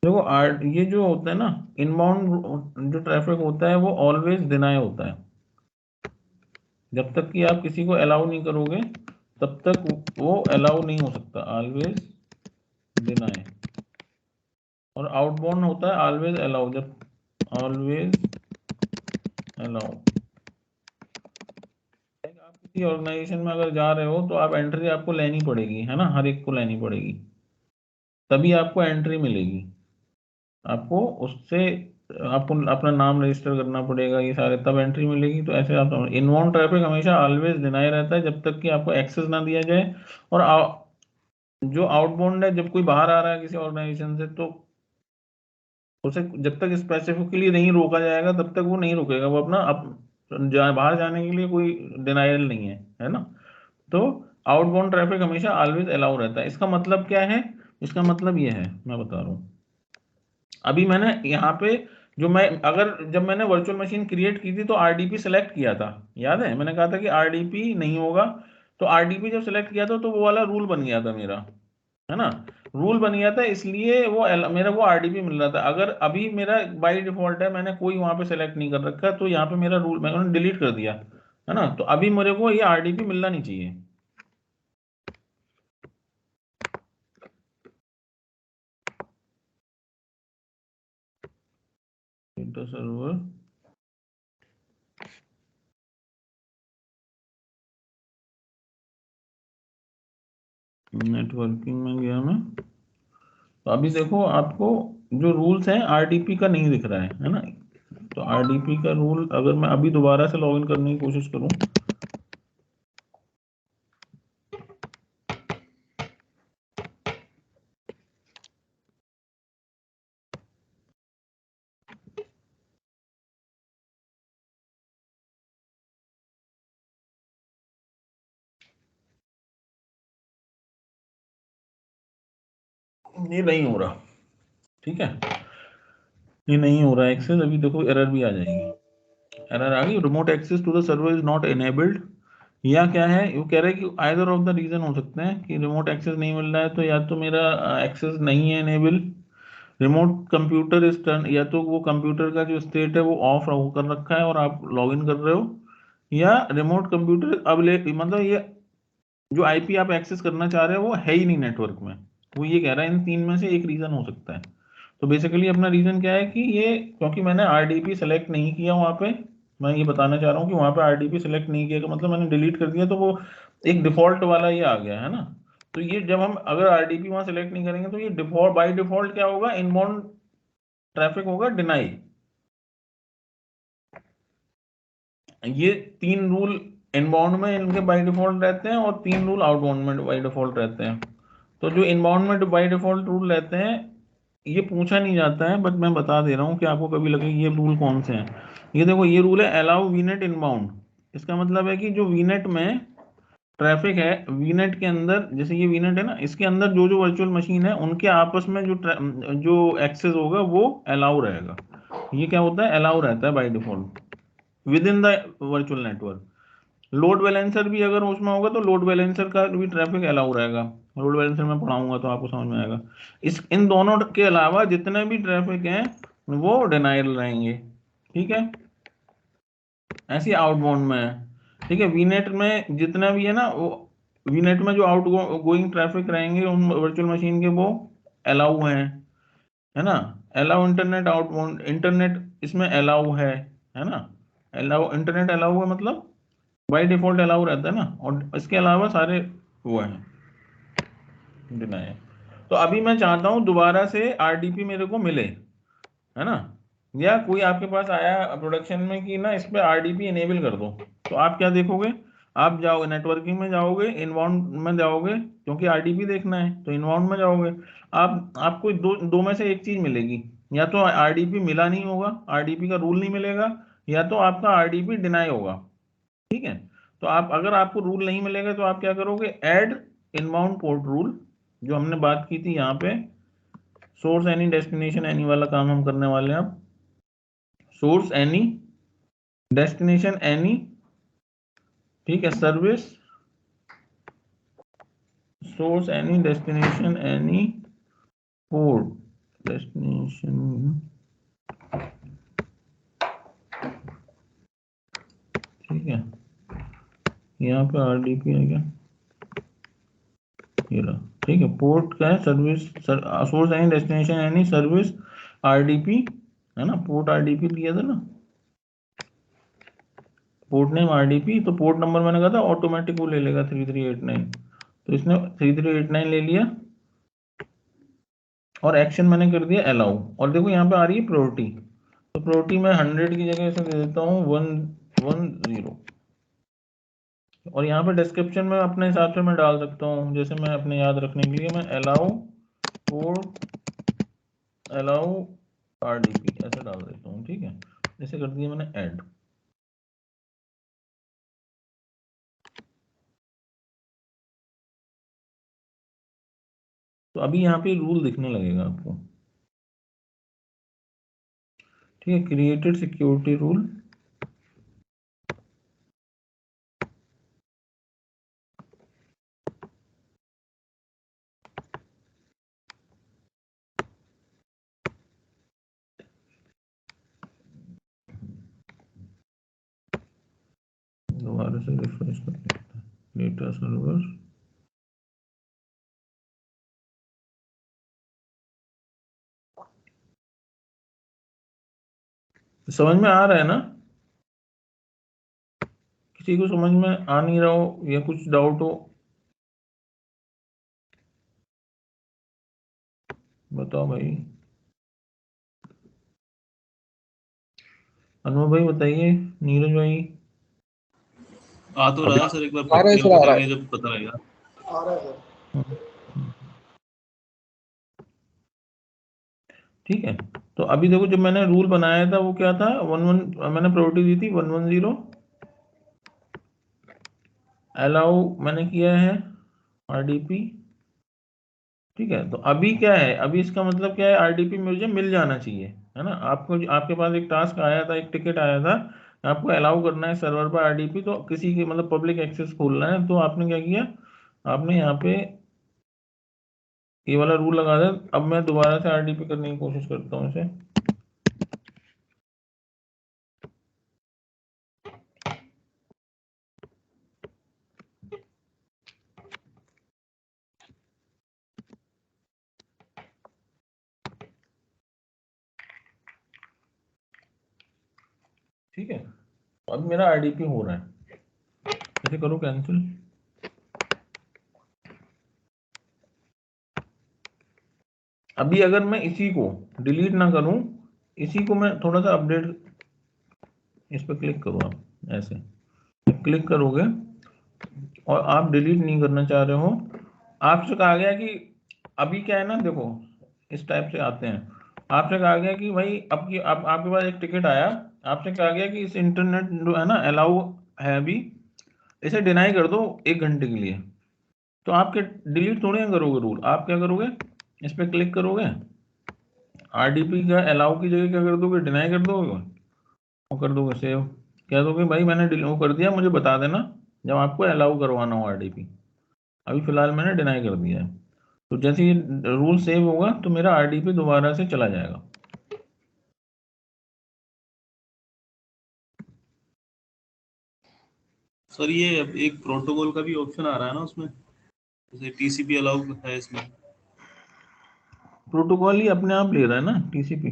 देखो ये जो होता है ना इनबाउंड जो ट्रैफिक होता है वो ऑलवेज डिनाई होता है, जब तक कि आप किसी को अलाउ नहीं करोगे तब तक वो अलाउ नहीं हो सकता, ऑलवेज डिनाई। और आउटबाउंड होता है ऑलवेज अलाउ, जब ऑलवेज अलाउ। आप किसी ऑर्गेनाइजेशन में अगर जा रहे हो तो आप एंट्री आपको लेनी पड़ेगी, है ना, हर एक को लेनी पड़ेगी, तभी आपको एंट्री मिलेगी। आपको उससे आपको अपना नाम रजिस्टर करना पड़ेगा, ये सारे, तब एंट्री मिलेगी। तो ऐसे आप इनबाउंड ट्रैफिक हमेशा ऑलवेज डिनाई रहता है जब तक कि आपको एक्सेस ना दिया जाए। और जो आउटबाउंड है, जब कोई बाहर आ रहा है किसी ऑर्गेनाइजेशन से, तो उसे जब तक स्पेसिफिकली नहीं रोका जाएगा तब तक वो नहीं रुकेगा, वो अपना बाहर जाने के लिए कोई डिनाइल नहीं है ना। तो आउटबाउंड ट्रैफिक हमेशा ऑलवेज अलाउ रहता है। इसका मतलब क्या है? इसका मतलब ये है, मैं बता रहा हूँ। अभी मैंने यहाँ पे जो मैं अगर जब मैंने वर्चुअल मशीन क्रिएट की थी तो आरडीपी सेलेक्ट किया था, याद है मैंने कहा था कि आरडीपी नहीं होगा। तो आरडीपी जब सेलेक्ट किया था तो वो वाला रूल बन गया था मेरा, है ना, रूल बन गया था, इसलिए वो मेरा वो आरडीपी मिल रहा था। अगर अभी मेरा बाय डिफॉल्ट है, मैंने कोई वहां पे सेलेक्ट नहीं कर रखा, तो यहाँ पे मेरा रूल मैंने डिलीट कर दिया, है ना, तो अभी मेरे को ये आरडीपी मिलना नहीं चाहिए। डेटा सर्वर नेटवर्किंग में गया मैं, तो अभी देखो आपको जो रूल्स हैं आरडीपी का नहीं दिख रहा है ना। तो आरडीपी का रूल अगर मैं अभी दोबारा से लॉगिन करने की कोशिश करूं, ये नहीं हो रहा, ठीक है, ये नहीं हो रहा एक्सेस। अभी देखो एरर भी आ जाएगी, एरर आ गई, remote access to the server is not enabled. या क्या है, वो कह रहा है कि आइदर ऑफ द रीजन हो सकते हैं कि रिमोट एक्सेस नहीं मिल रहा है, तो या तो मेरा एक्सेस नहीं है enable, remote computer is turn, या तो वो कंप्यूटर का जो स्टेट है वो ऑफ कर रखा है और आप लॉगिन कर रहे हो, या रिमोट कंप्यूटर अब मतलब ये जो आईपी आप एक्सेस करना चाह रहे हो वो है ही नहीं नेटवर्क में, वो ये कह रहा है इन 3 में से एक रीजन हो सकता है। तो बेसिकली अपना रीजन क्या है कि ये क्योंकि मैंने आरडीपी सेलेक्ट नहीं किया वहां पे, मैं ये बताना चाह रहा हूँ कि वहां पे आरडीपी सेलेक्ट नहीं किया का मतलब मैंने डिलीट कर दिया, तो वो एक डिफॉल्ट वाला ये आ गया, है ना। तो ये जब हम अगर आरडीपी वहां सेलेक्ट नहीं करेंगे तो ये डिफॉल्ट बाय डिफॉल्ट क्या होगा, इनबाउंड ट्रैफिक होगा डिनाई। ये 3 रूल इनबाउंड में इनके बाय डिफॉल्ट रहते हैं और 3 रूल आउटबाउंड में बाय डिफॉल्ट रहते हैं। तो जो इनबाउंड में बाय डिफॉल्ट रूल रहते हैं ये पूछा नहीं जाता है, बट मैं बता दे रहा हूँ कि आपको कभी लगे ये रूल कौन से हैं। ये देखो, ये रूल है अलाउ वीनेट इनबाउंड। इसका मतलब है कि जो वीनेट में ट्रैफिक है, वीनेट के अंदर, जैसे ये वीनेट है ना, इसके अंदर जो जो वर्चुअल मशीन है उनके आपस में जो एक्सेस होगा वो अलाउ रहेगा। ये क्या होता है, अलाउ रहता है by default with in the virtual network. Load balancer भी अगर उसमें होगा तो लोड बैलेंसर का भी ट्रैफिक अलाउ रहेगा। लोड बैलेंसर में पढ़ाऊंगा तो आपको समझ में आएगा। इन दोनों के अलावा जितने भी ट्रैफिक हैं वो डिनाइल रहेंगे। ठीक है, ऐसी आउटबाउंड में है। ठीक है, वीनेट में जितना भी है ना, वो वीनेट में जो आउट गोइंग ट्रैफिक रहेंगे उन वर्चुअल मशीन के वो अलाउ हैं, है ना। अलाउ इंटरनेट आउटबाउंड, इंटरनेट इसमें अलाउ है ना। अलाउ इंटरनेट अलाउ है मतलब बाय डिफॉल्ट अलाउ रहता है ना, और इसके अलावा सारे वो हैं डिनाई है। तो अभी मैं चाहता हूं दोबारा से आरडीपी मेरे को मिले, है ना, या कोई आपके पास आया प्रोडक्शन में कि ना इस पे आरडीपी इनेबल कर दो, तो आप क्या देखोगे, आप जाओगे नेटवर्किंग में, जाओगे इनबाउंड में जाओगे, क्योंकि आरडीपी देखना है तो इनबाउंड में जाओगे। आपको दो में से एक चीज मिलेगी, या तो आरडीपी मिला नहीं होगा, आरडीपी का रूल नहीं मिलेगा, या तो आपका आरडीपी डिनाई होगा। ठीक है, तो आप अगर आपको रूल नहीं मिलेगा तो आप क्या करोगे, ऐड इनबाउंड पोर्ट रूल, जो हमने बात की थी यहाँ पे, सोर्स एनी डेस्टिनेशन एनी वाला काम हम करने वाले हैं अब। सोर्स एनी, डेस्टिनेशन एनी, ठीक है, service source any, destination any, port destination, ठीक है, यहाँ पे आरडीपी है क्या, ये रहा। ठीक है, पोर्ट का है service, source any destination any service RDP, है ना, पोर्ट आरडीपी दिया था ना, पोर्ट नेम आरडीपी, तो पोर्ट नंबर मैंने कहा था ऑटोमेटिक वो ले लेगा 3389, तो इसने 3389 ले लिया और एक्शन मैंने कर दिया अलाउ। और देखो यहाँ पे आ रही है प्रायोरिटी, तो प्रायोरिटी मैं 100 की जगह से दे देता हूँ 110, और यहाँ पे डिस्क्रिप्शन में अपने हिसाब से मैं डाल सकता हूँ, जैसे मैं अपने याद रखने के लिए मैं अलाउ पोर्ट अलाउ आरडीपी ऐसे डाल देता हूँ। ठीक है, ऐसे कर दिया मैंने ऐड। तो अभी यहाँ पे रूल दिखने लगेगा आपको। ठीक है, क्रिएटेड सिक्योरिटी रूल, दोबारा से रिफ्रेश कर लेते हैं, डेटा सर्वर, समझ में आ रहा है ना, किसी को समझ में आ नहीं रहा हो या कुछ डाउट हो बताओ भाई। अनुभव भाई बताइए, नीरज भाई। आ तो रहा है सर, एक बार आ रहा है सर, प्रैक्टिकल आ रहा है। करेंगे जब पता लगेगा। आ रहा है सर। ठीक है, तो अभी देखो जब मैंने रूल बनाया था वो क्या था, 11 मैंने प्रायोरिटी दी थी 110, अलाउ मैंने किया है आरडीपी। ठीक है, तो अभी क्या है, अभी इसका मतलब क्या है, आरडीपी मुझे मिल जाना चाहिए, है ना। आपको आपके पास एक टास्क आया था, एक टिकट आया था, आपको अलाउ करना है सर्वर पर आरडीपी, तो किसी की मतलब पब्लिक एक्सेस खोलना है, तो आपने क्या किया, आपने यहाँ पे ये वाला रूल लगा दिया। अब मैं दोबारा से आरडीपी करने की कोशिश करता हूँ इसे। ठीक है, अब मेरा आरडीपी हो रहा है, इसे करो कैंसिल। अभी अगर मैं इसी को डिलीट ना करूं इसी को मैं थोड़ा सा अपडेट, इस पर क्लिक करो आप, ऐसे क्लिक करोगे और आप डिलीट नहीं करना चाह रहे हो, आपसे कहा गया कि अभी क्या है ना, देखो इस टाइप से आते हैं, आपसे कहा गया कि भाई अब की अब आपके पास एक टिकट आया, आपसे कहा गया कि इस इंटरनेट जो है ना अलाउ है अभी, इसे डिनाई कर दो 1 घंटे के लिए। तो आप क्या डिलीट थोड़ी ना करोगे रूल, आप क्या करोगे, इस पर क्लिक करोगे, आरडीपी का अलाउ की जगह क्या कर दोगे, डिनाई कर दोगे और कर दोगे सेव, कह दोगे भाई मैंने वो कर दिया, मुझे बता देना जब आपको अलाउ करवाना हो आरडीपी। अभी फिलहाल मैंने डिनाई कर दिया है, तो जैसे ये रूल सेव होगा तो मेरा आरडीपी दोबारा से चला जाएगा। सर ये अब एक प्रोटोकॉल का भी ऑप्शन आ रहा है ना उसमें, जैसे टीसीपी अलाउ है इसमें। प्रोटोकॉल ही अपने आप ले रहा है ना टीसीपी,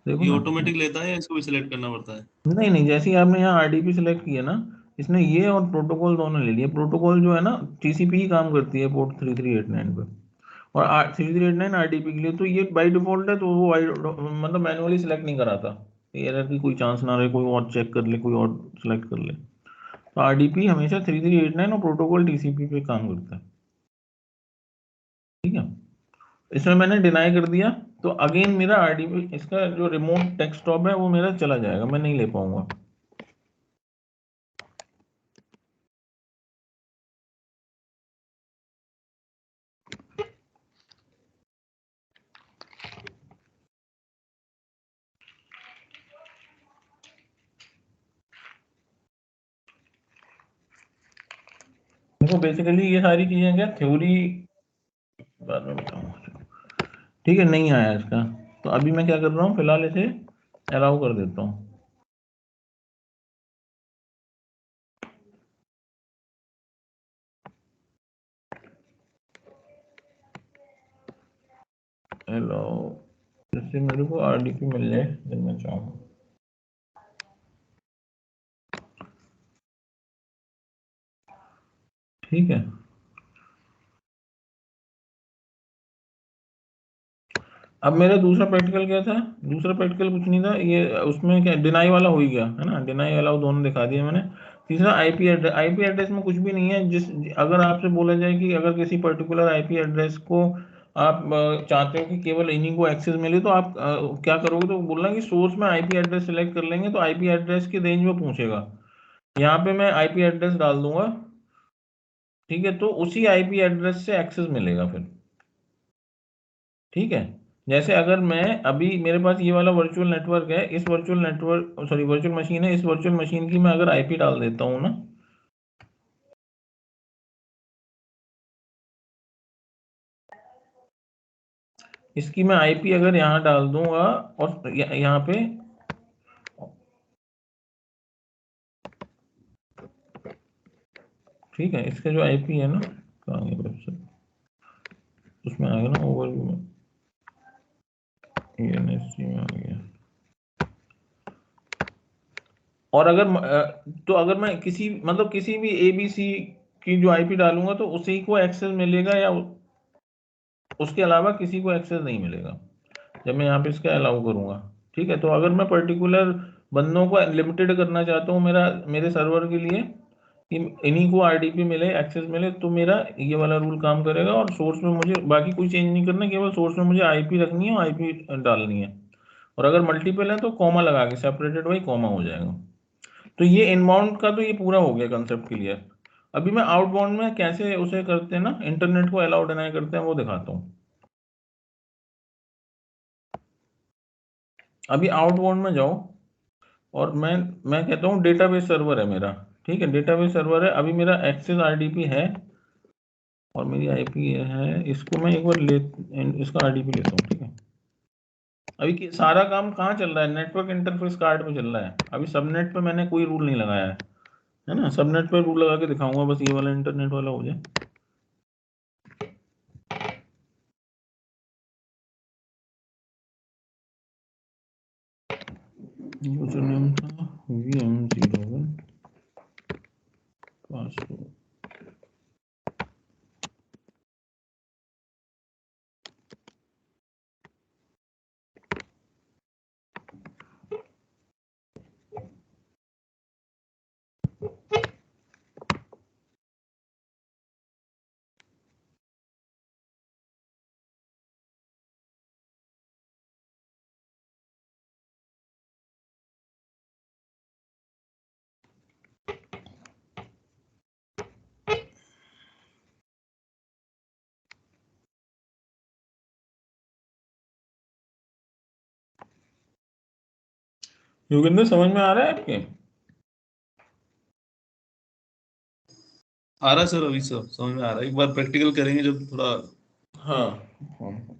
देखो ये ना। ऑटोमेटिक लेता है या इसको भी सिलेक्ट करना पड़ता है? नहीं नहीं, जैसे ही आपने यहाँ आरडीपी सिलेक्ट किया ना, इसने ये और प्रोटोकॉल दोनों ले लिए। प्रोटोकॉल जो है ना टीसीपी ही काम करती है पोर्ट 3389 पे, और 3389 आरडीपी के लिए, तो ये बाय डिफॉल्ट है, तो वो मतलब मैनुअली सिलेक्ट नहीं कराता, एरर की कोई चांस ना रहे, कोई और चेक कर ले, कोई और सिलेक्ट कर ले। तो आरडीपी हमेशा 3389 और प्रोटोकॉल टीसीपी पे काम करता है, ठीक है। इसमें मैंने डिनाई कर दिया, तो अगेन मेरा आरडीपी, इसका जो रिमोट डेस्कटॉप है वो मेरा चला जाएगा, मैं नहीं ले पाऊंगा। देखो बेसिकली ये सारी चीजें क्या थ्योरी बाद में बताऊंगा, ठीक है, नहीं आया इसका। तो अभी मैं क्या कर रहा हूँ, फिलहाल इसे अलाउ कर देता हूँ। अलाउ, जिससे मेरे को आरडीपी मिल जाए जब मैं चाहूँ। ठीक है, अब मेरा दूसरा प्रैक्टिकल क्या था, दूसरा प्रैक्टिकल कुछ नहीं था, ये उसमें क्या डिनाई वाला हो ही गया है ना, डिनाई अलाउ दोनों दिखा दिया मैंने। तीसरा आईपी एड्रेस, आईपी एड्रेस में कुछ भी नहीं है। जिस अगर आपसे बोला जाए कि अगर किसी पर्टिकुलर आईपी एड्रेस को आप चाहते हो कि केवल इन्हीं को एक्सेस मिले, तो आप क्या करोगे, तो बोलना कि सोर्स में आईपी एड्रेस सेलेक्ट कर लेंगे, तो आईपी एड्रेस की रेंज में पूछेगा, यहाँ पे मैं आईपी एड्रेस डाल दूंगा, ठीक है, तो उसी आईपी एड्रेस से एक्सेस मिलेगा फिर, ठीक है। जैसे अगर मैं अभी मेरे पास ये वाला वर्चुअल नेटवर्क है, इस virtual network sorry virtual machine है, इस वर्चुअल मशीन की मैं अगर आईपी डाल देता हूँ ना, इसकी मैं आईपी अगर यहाँ डाल दूंगा और यहाँ पे ठीक है, इसका जो आईपी है ना, कहाँ गया वेबसाइट, उसमें आ गया ना ओवरव्यू में, एनएससी में आ गया। और अगर तो अगर मैं किसी मतलब किसी भी एबीसी की जो आईपी डालूंगा तो उसी को एक्सेस मिलेगा, या उसके अलावा किसी को एक्सेस नहीं मिलेगा जब मैं यहाँ पे इसका अलाउ करूंगा, ठीक है। तो अगर मैं पर्टिकुलर बंदों को लिमिटेड करना चाहता हूँ मेरे सर्वर के लिए कि इन्हीं को आरडीपी मिले, एक्सेस मिले, तो मेरा ये वाला रूल काम करेगा, और सोर्स में मुझे बाकी कोई चेंज नहीं करना, केवल सोर्स में मुझे आईपी रखनी है और आईपी डालनी है। और अगर मल्टीपल है तो कॉमा लगा के सेपरेटेड बाई कॉमा हो जाएगा। तो ये इनबाउंड का तो ये पूरा हो गया कंसेप्ट क्लियर। अभी मैं आउटबाउंड में कैसे उसे करते हैं ना, इंटरनेट को अलाउ डिनाई करते हैं, वो दिखाता हूँ। अभी आउटबाउंड में जाओ, और मैं कहता हूँ डेटाबेस सर्वर है मेरा, ठीक है, डेटाबेस सर्वर है, अभी मेरा एक्सेस आरडीपी है और मेरी आईपी है, इसको मैं एक बार इसका आरडीपी लेता हूँ, ठीक है। अभी सारा काम कहाँ चल रहा है, नेटवर्क इंटरफेस कार्ड पे चल रहा है, अभी सबनेट पे मैंने कोई रूल नहीं लगाया है ना, सबनेट पे रूल लगा के दिखाऊंगा, बस ये वाला इंटरनेट वाला हो जाए। यूजर नेम था VM01, पासवर्ड योगेंद्र समझ में आ रहा है आपके? आ रहा है सर, अभी सब समझ में आ रहा है। एक बार प्रैक्टिकल करेंगे जब थोड़ा हाँ,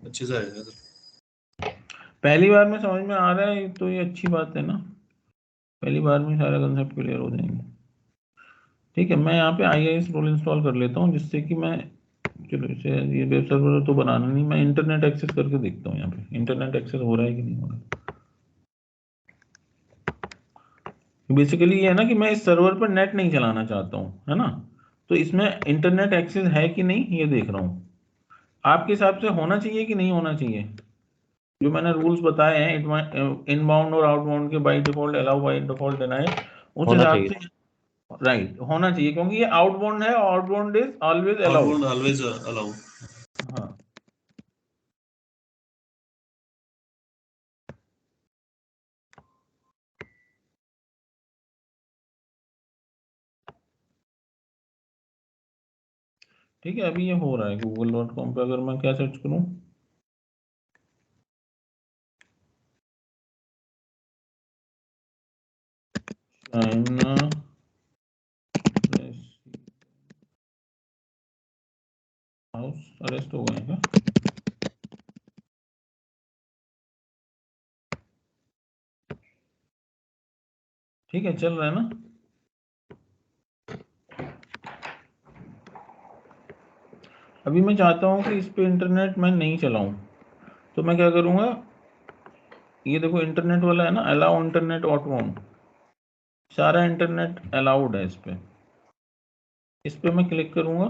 अच्छे से आएगा सर। पहली बार में समझ में आ रहा है तो ये अच्छी बात है ना, पहली बार में सारा कंसेप्ट क्लियर हो जाएंगे। ठीक है, मैं यहाँ पे IIS रोल इंस्टॉल कर लेता हूँ, जिससे कि मैं, चलो इसे, ये वेब सर्वर तो बनाना नहीं, मैं इंटरनेट एक्सेस करके देखता हूँ यहाँ पे इंटरनेट एक्सेस हो रहा है कि नहीं हो रहा है। बेसिकली ये है ना कि मैं इस सर्वर पर नेट नहीं चलाना चाहता हूँ, है ना, तो इसमें इंटरनेट एक्सेस है कि नहीं ये देख रहा हूँ। आपके हिसाब से होना चाहिए कि नहीं होना चाहिए? जो मैंने रूल्स बताए हैं इनबाउंड और आउटबाउंड के, by default allow, by default deny, उस होना हिसाब चाहिए। से राइट होना चाहिए, क्योंकि ये आउटबाउंड है, outbound is always allowed. Outbound always allow. हाँ, ठीक है, अभी ये हो रहा है google.com पे। अगर मैं क्या सर्च करूं, चाइना हाउस अरेस्ट हो गए क्या? ठीक है, चल रहा है ना। अभी मैं चाहता हूं कि इस पे इंटरनेट मैं नहीं चलाऊं, तो मैं क्या करूंगा, ये देखो इंटरनेट वाला है ना, अलाउ इंटरनेट आउटबाउंड, सारा इंटरनेट अलाउड है इस पे मैं क्लिक करूंगा।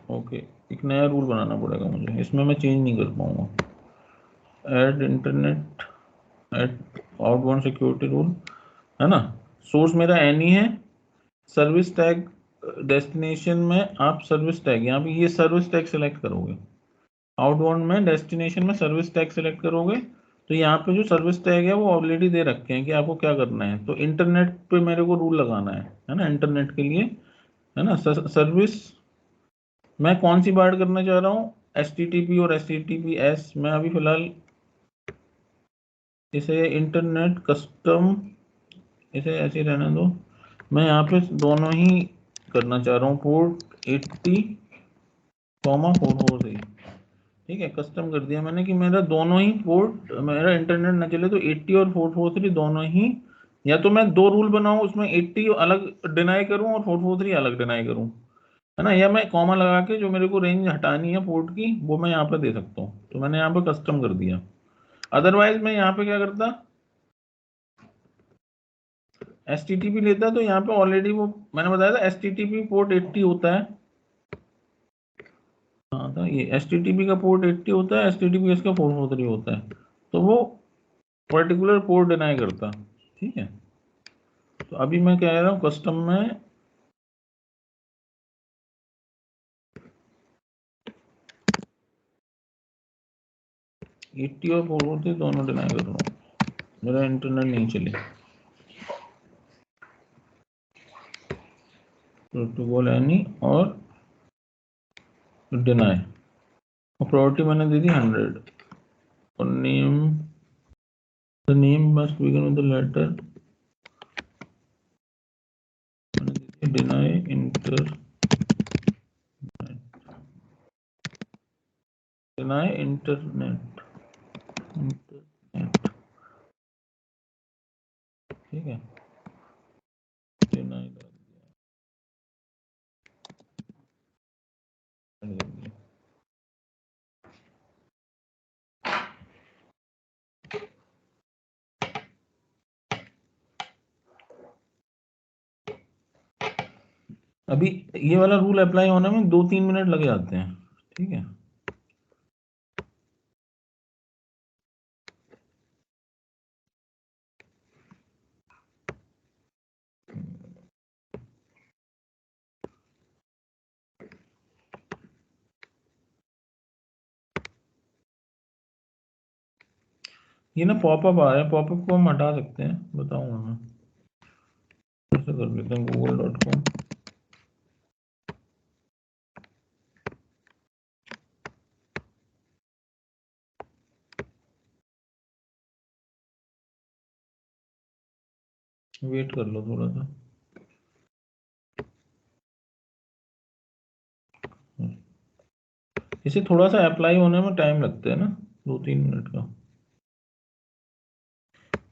ओके, एक नया रूल बनाना पड़ेगा मुझे, इसमें मैं चेंज नहीं कर पाऊंगा। Add internet, add outbound security rule, है ना। सोर्स मेरा एनी है, सर्विस टैग डेस्टिनेशन में आप सर्विस टैग, यहाँ पे ये सर्विस टैग सेलेक्ट करोगे, आउटबाउंड में डेस्टिनेशन में सर्विस टैग सेलेक्ट करोगे, तो यहाँ पे जो सर्विस टैग है वो ऑलरेडी दे रखे हैं कि आपको क्या करना है। तो इंटरनेट पे मेरे को रूल लगाना है ना, इंटरनेट के लिए, है ना। सर्विस मैं कौन सी बात करना चाह रहा हूँ, HTTP और HTTPS। मैं अभी फिलहाल इसे इंटरनेट कस्टम, इसे ऐसे ही रहने दो। मैं यहाँ पे दोनों ही करना चाह रहा हूँ, पोर्ट 80,443। ठीक है, कस्टम कर दिया मैंने कि मेरा दोनों ही पोर्ट, मेरा इंटरनेट ना चले तो 80 और 443 दोनों ही, या तो मैं दो रूल बनाऊं, उसमें 80 अलग डिनाई करूं और 443 अलग डिनाई करूं, है ना, या मैं कॉमा लगा के जो मेरे को रेंज हटानी है पोर्ट की वो मैं यहाँ पे दे सकता हूँ। तो मैंने यहाँ पे कस्टम कर दिया। अदरवाइज मैं यहाँ पे क्या करता, HTTP लेता, तो यहाँ पे ऑलरेडी वो मैंने बताया था HTTP पोर्ट 80 होता है। हाँ था, ये HTTP का पोर्ट 80 होता है, HTTPS का 443 होता है, तो वो पर्टिकुलर पोर्ट डिनाई करता। ठीक है, तो अभी मैं कह रहा हूँ कस्टम में एट्टी और 443 दोनों डिनाई कर रहा हूँ, मेरा इंटरनेट नहीं चले। प्रोटोकॉल एनी और डिनाई, और प्रायोरिटी मैंने दे दी 100, और name, the name must begin with the letter, मैंने दी थी डिनाई इंटरनेट, डिनाई इंटरनेट, ठीक है, डिनाई कर दिया। अभी ये वाला रूल अप्लाई होने में 2-3 मिनट लग जाते हैं। ठीक है, ये ना पॉपअप आ रहा है, पॉपअप को हम हटा सकते हैं, बताऊंगा मैं कैसे कर लेते हैं। google.com वेट कर लो थोड़ा सा। इसे थोड़ा सा अप्लाई होने में टाइम लगता है ना, 2-3 मिनट का।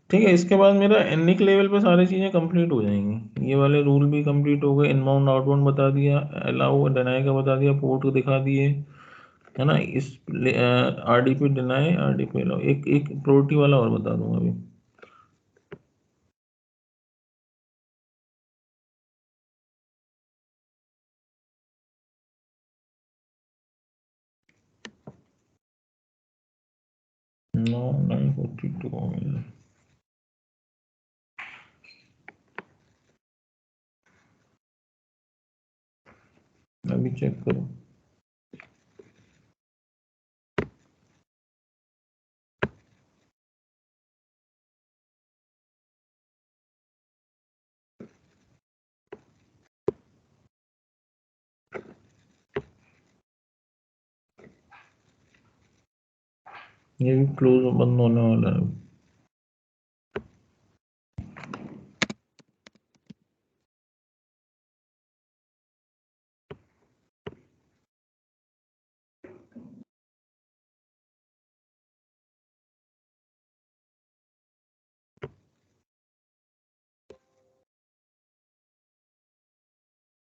ठीक है, इसके बाद मेरा एनिक लेवल पे सारी चीज़ें कंप्लीट हो जाएंगी। ये वाले रूल भी कंप्लीट हो गए, इनबाउंड आउटबाउंड बता दिया, अलाउ डिनाई का बता दिया, पोर्ट को दिखा दिए, है ना। इस आरडीपी डिनाई, आरडीपी अलाउ, एक एक प्रोटी वाला और बता दूंगा अभी। नो 942 हो गया। अभी चेक करो। ये भी क्लोज बंद होने वाला है।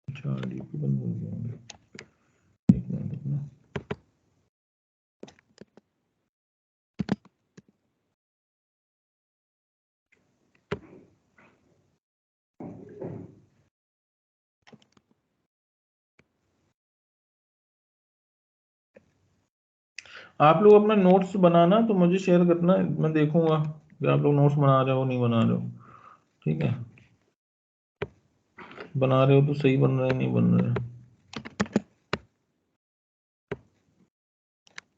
अच्छा, आरडीपी बंद हो गया। एक मिनट अपना। आप लोग अपना नोट्स बनाना तो मुझे शेयर करना, मैं देखूंगा कि आप लोग नोट्स बना रहे हो नहीं बना रहे हो। ठीक है, बना रहे हो तो सही बन रहे हैं, नहीं बन रहे हैं।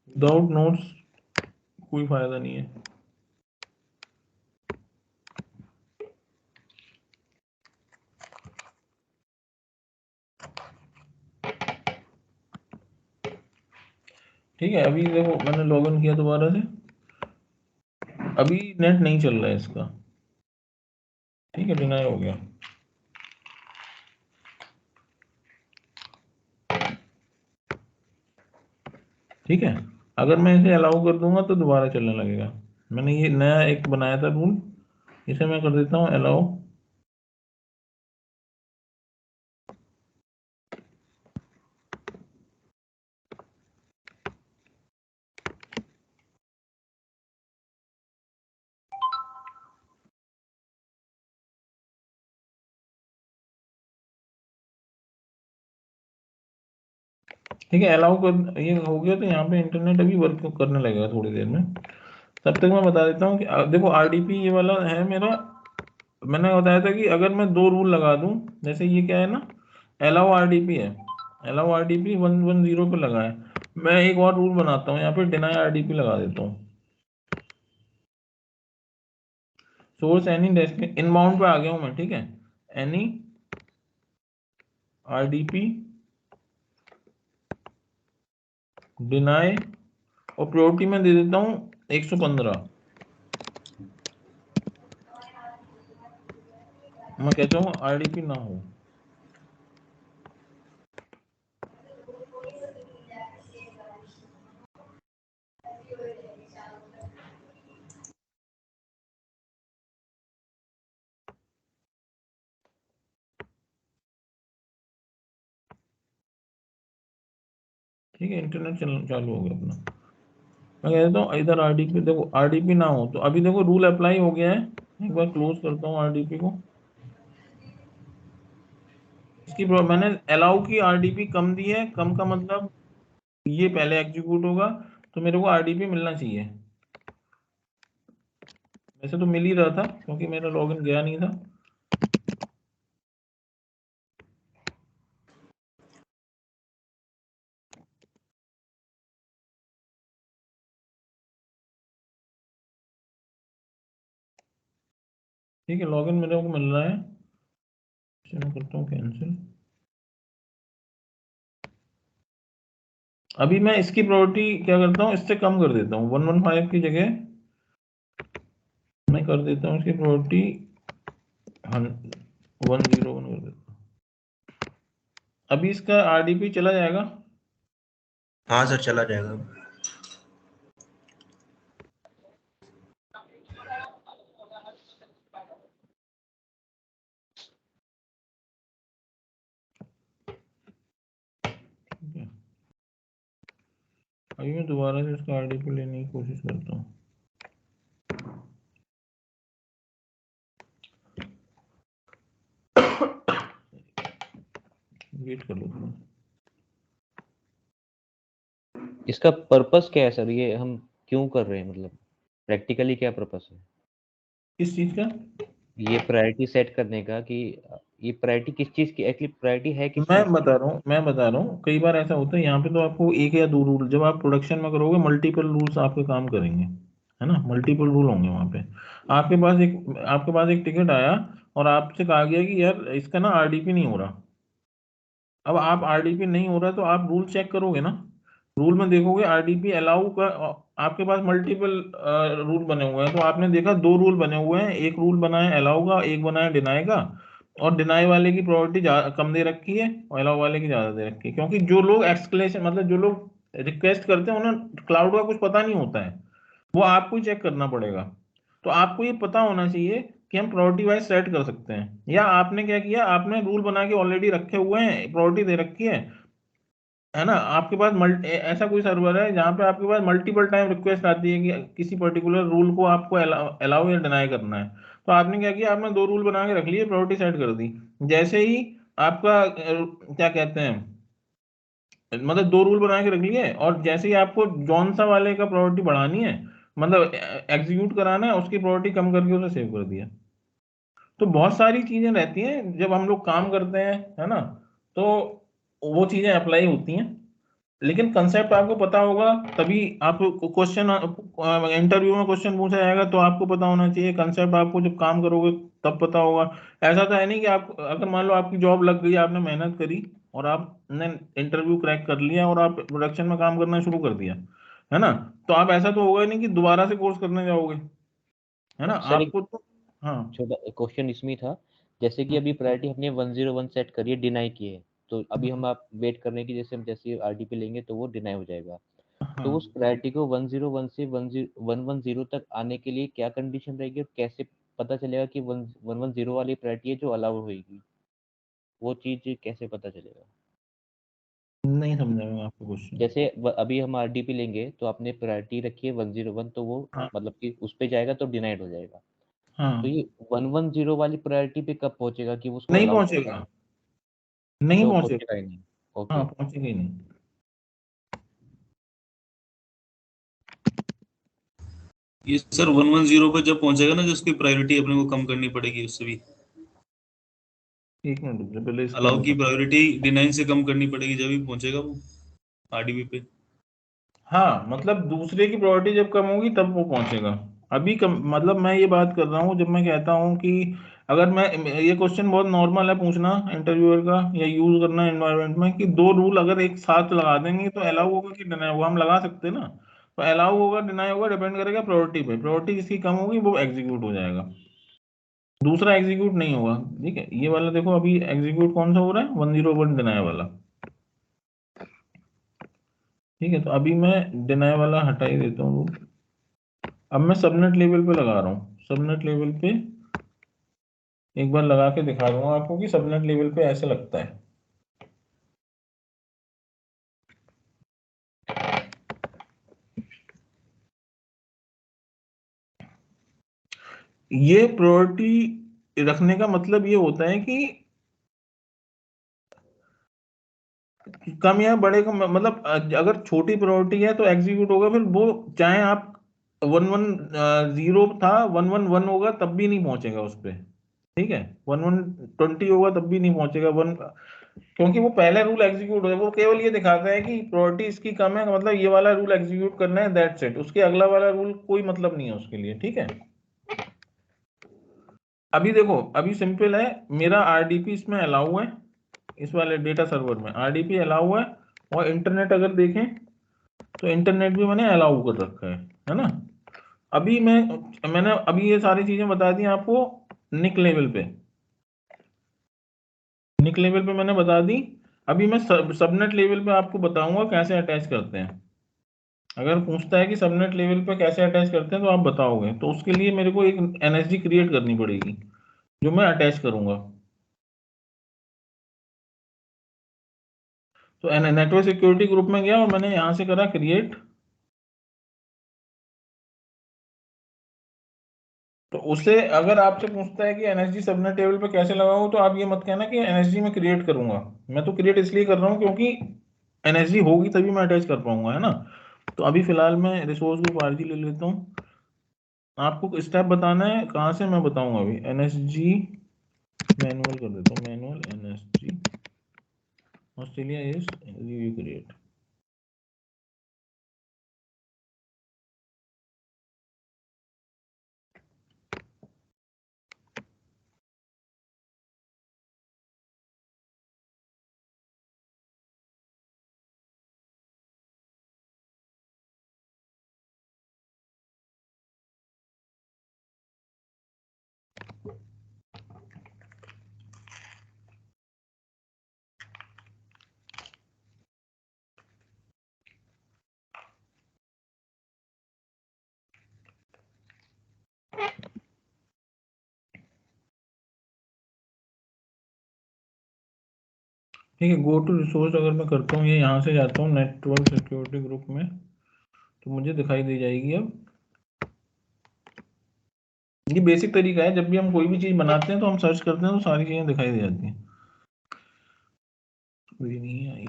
विदाउट नोट्स कोई फायदा नहीं है। ठीक है, अभी देखो मैंने लॉगिन किया दोबारा से, अभी नेट नहीं चल रहा है इसका। ठीक है, डिनाई हो गया। ठीक है, अगर मैं इसे अलाउ कर दूंगा तो दोबारा चलने लगेगा। मैंने ये नया एक बनाया था रूल, इसे मैं कर देता हूँ अलाउ। ठीक है, अलाउ कर, ये हो गया। तो यहाँ पे इंटरनेट अभी वर्क करने लगेगा थोड़ी देर में। तब तक मैं बता देता हूँ कि देखो आरडीपी ये वाला है मेरा। मैंने बताया था कि अगर मैं 2 रूल लगा दूं, जैसे ये क्या है ना, अलाउ आरडीपी है, अलाउ आरडीपी 110 पे लगा है। मैं एक और रूल बनाता हूँ यहाँ पे, डिनाई आरडीपी लगा देता हूँ। सोर्स एनी डेस्टिनेशन, इनबाउंड पे आ गया हूँ मैं। ठीक है, एनी आरडीपी डिनाई, और प्रायोरिटी में दे देता हूँ 115। मैं कहता हूँ आरडीपी ना हो। ठीक है, इंटरनेट चालू हो गया अपना। मैं कह देता हूँ इधर आरडीपी, देखो आरडीपी ना हो तो अभी देखो रूल अप्लाई हो गया है। एक बार क्लोज करता हूँ आरडीपी को। इसकी मैंने अलाउ की आरडीपी कम दी है, कम का मतलब ये पहले एग्जीक्यूट होगा, तो मेरे को आरडीपी मिलना चाहिए। वैसे तो मिल ही रहा था क्योंकि मेरा लॉगिन गया नहीं था। ठीक है, लॉगिन मेरे को मिल रहा है। मैं करता हूँ कैंसिल। अभी मैं इसकी प्रायोरिटी क्या करता हूँ, इससे कम कर देता हूँ। 115 की जगह मैं कर देता हूँ इसकी प्रायोरिटी 101 अभी इसका RDP चला जाएगा। हाँ सर चला जाएगा। ठीक है, अभी मैं दोबारा से इसका RDP लेने की कोशिश करता हूँ। वेट कर लो थोड़ा। इसका पर्पस क्या है सर? ये हम क्यों कर रहे हैं, मतलब प्रैक्टिकली क्या पर्पस है किस चीज का? ये प्रायोरिटी सेट करने का? कि ये प्रायोरिटी किस चीज की, एक्चुअली प्रायोरिटी है किस मैं चीज बता रहा हूँ कई बार ऐसा होता है यहाँ पे, तो आपको एक या दो रूल, जब आप प्रोडक्शन में करोगे मल्टीपल रूल्स आपके काम करेंगे, है ना, मल्टीपल रूल होंगे वहाँ पे। आपके पास एक टिकट आया और आपसे कहा गया कि यार इसका ना RDP नहीं हो रहा। अब आप RDP नहीं हो रहा तो आप रूल चेक करोगे ना, रूल में देखोगे RDP अलाउ का, आपके पास मल्टीपल रूल बने हुए हैं, तो आपने देखा दो रूल बने हुए हैं, एक रूल बना है अलाउ का, एक बना है डिनाई का, और डिनाई वाले की प्रायोरिटी कम दे रखी है और अलाउ वाले की ज्यादा दे रखी है, क्योंकि जो लोग एक्सक्लेशन मतलब जो लोग रिक्वेस्ट करते हैं उन्हें क्लाउड का कुछ पता नहीं होता है, वो आपको ही चेक करना पड़ेगा। तो आपको ये पता होना चाहिए कि हम प्रायोरिटी वाइज सेट कर सकते हैं, या आपने क्या किया, आपने रूल बना के ऑलरेडी रखे हुए हैं, प्रायोरिटी दे रखी है ना, आपके पास ऐसा कोई सर्वर है जहाँ पे आपके पास मल्टीपल टाइम रिक्वेस्ट आती है कि किसी पर्टिकुलर रूल को आपको अलाउ या डिनाई करना है, तो आपने क्या किया, आपने दो रूल बना के रख लिए, प्रायोरिटी सेट कर दी। जैसे ही आपका क्या कहते हैं, मतलब दो रूल बना के रख लिए, और जैसे ही आपको जौन सा वाले का प्रायोरिटी बढ़ानी है, मतलब एग्जीक्यूट कराना है, उसकी प्रायोरिटी कम करके उसे सेव कर दिया। तो बहुत सारी चीजें रहती हैं जब हम लोग काम करते हैं, है ना, तो वो चीजें अप्लाई होती हैं, लेकिन कंसेप्ट आपको पता होगा तभी आप क्वेश्चन, इंटरव्यू में क्वेश्चन पूछा जाएगा तो आपको पता होना चाहिए कंसेप्ट, आपको जब काम करोगे तब पता होगा। ऐसा तो है नहीं कि आप अगर मान लो आपकी जॉब लग गई, आपने मेहनत करी और आपने इंटरव्यू क्रैक कर लिया और आप प्रोडक्शन में काम करना शुरू कर दिया, है ना, तो आप ऐसा तो होगा ही नहीं कि दोबारा से कोर्स करने जाओगे, है ना, सर? एक आपको तो हाँ छोटा क्वेश्चन इसमें था, जैसे कि अभी प्रायोरिटी हमने 101 सेट करी है, डिनाई की है, तो अभी हम आप वेट करने की, जैसे हम जैसे RDP लेंगे तो वो डिनाई हो जाएगा, तो हाँ। उस प्रायोरिटी को 101 से 110 तक आने के लिए क्या कंडीशन रहेगी, और कैसे पता चलेगा कि 110 वाली प्रायोरिटी है जो अलाउ होगी? वो चीज कैसे पता चलेगा? नहीं समझा मैं आपका क्वेश्चन। जैसे अभी हम RDP लेंगे तो आपने प्रायोरिटी रखी है 101, तो वो हाँ मतलब कि उस पे जाएगा तो डिनाइड हो जाएगा, तो हाँ। ये 110 वाली प्रायोरिटी पे कब पहुंचेगा कि उसको नहीं अलाउ कर पहुंचेगा, देंगे? नहीं अच्छा, वो पहुंचेगा। पहुंचेगा ही नहीं। हाँ ओके। पहुंचेगा ही नहीं। ये सर 110 पे जब पहुंचेगा ना, जिसकी प्रायोरिटी अपने को कम करनी पड़ेगी उससे भी, एक मिनट रुक जाओ, पहले इसका अलाउ की बता। प्रायोरिटी डिनाइन से कम करनी पड़ेगी जब भी पहुंचेगा वो RDP पे। हाँ मतलब दूसरे की प्रायोरिटी जब कम होगी तब वो पहुंचेगा। अभी कम, मतलब मैं ये बात कर रहा हूँ जब मैं कहता हूँ कि अगर मैं, ये क्वेश्चन बहुत नॉर्मल है पूछना इंटरव्यूअर का या यूज करना एनवायरनमेंट में, कि दो रूल अगर एक साथ लगा देंगे तो अलाउ होगा कि डिनाई होगा, हम लगा सकते हैं ना, तो अलाउ होगा डिनाई होगा डिपेंड करेगा प्रायोरिटी पे, प्रायोरिटी जिसकी कम होगी वो एग्जीक्यूट हो जाएगा, दूसरा एग्जीक्यूट नहीं होगा। ठीक है, ये वाला देखो अभी एग्जीक्यूट कौन सा हो रहा है, 101 डिनाई वाला। ठीक है, तो अभी मैं डिनाई वाला हटा ही देता हूँ। अब मैं सबनेट लेवल पे लगा रहा हूँ, सबनेट लेवल पे एक बार लगा के दिखा दूंगा आपको कि सबनेट लेवल पे ऐसे लगता है। ये प्रायोरिटी रखने का मतलब ये होता है कि कम या बड़े का मतलब अगर छोटी प्रायोरिटी है तो एग्जीक्यूट होगा, फिर वो चाहे आप 110 था 111 होगा तब भी नहीं पहुंचेगा उस पर। ठीक है, 1120 होगा तब भी नहीं पहुंचेगा वन, क्योंकि वो पहला रूल एग्जीक्यूट हो, वो केवल ये दिखाता है कि प्रायोरिटी इसकी कम है, मतलब ये वाला रूल एग्जीक्यूट करना है, दैट्स इट, उसके अगला वाला रूल कोई मतलब नहीं है उसके लिए। ठीक है, अभी देखो अभी सिंपल है, मेरा RDP इसमें अलाउ है, इस वाले डेटा सर्वर में RDP अलाउ है, और इंटरनेट अगर देखें तो इंटरनेट भी मैंने अलाउ कर रखा है ना। अभी मैंने अभी ये सारी चीजें बता दी आपको निक लेवल पे, निक लेवल पे मैंने बता दी। अभी मैं सबनेट लेवल पे आपको बताऊंगा कैसे अटैच करते हैं। अगर पूछता है कि सबनेट लेवल पे कैसे अटैच करते हैं तो आप बताओगे, तो उसके लिए मेरे को एक एनएसजी क्रिएट करनी पड़ेगी जो मैं अटैच करूंगा। तो नेटवर्क सिक्योरिटी ग्रुप में गया और मैंने यहां से करा क्रिएट। तो उससे अगर आपसे पूछता है कि एनएसजी सबनेट टेबल पे कैसे लगाऊं, तो आप ये मत कहना कि एनएसजी में क्रिएट करूंगा। मैं तो क्रिएट इसलिए कर रहा हूं क्योंकि एनएसजी होगी तभी मैं अटैच कर पाऊंगा, है ना। तो अभी फिलहाल मैं रिसोर्स ग्रुप आरजी ले लेता हूँ। आपको स्टेप बताना है कहाँ से, मैं बताऊंगा अभी। एनएसजी मैनुअल कर देता हूँ, manual NSG Australia is review create. ठीक है, गो टू रिसोर्स अगर मैं करता हूँ, ये यहाँ से जाता हूँ नेटवर्क सिक्योरिटी ग्रुप में, तो मुझे दिखाई दे जाएगी। अब ये बेसिक तरीका है, जब भी हम कोई भी चीज बनाते हैं तो हम सर्च करते हैं तो सारी चीजें दिखाई दे जाती हैं। कोई नहीं आई।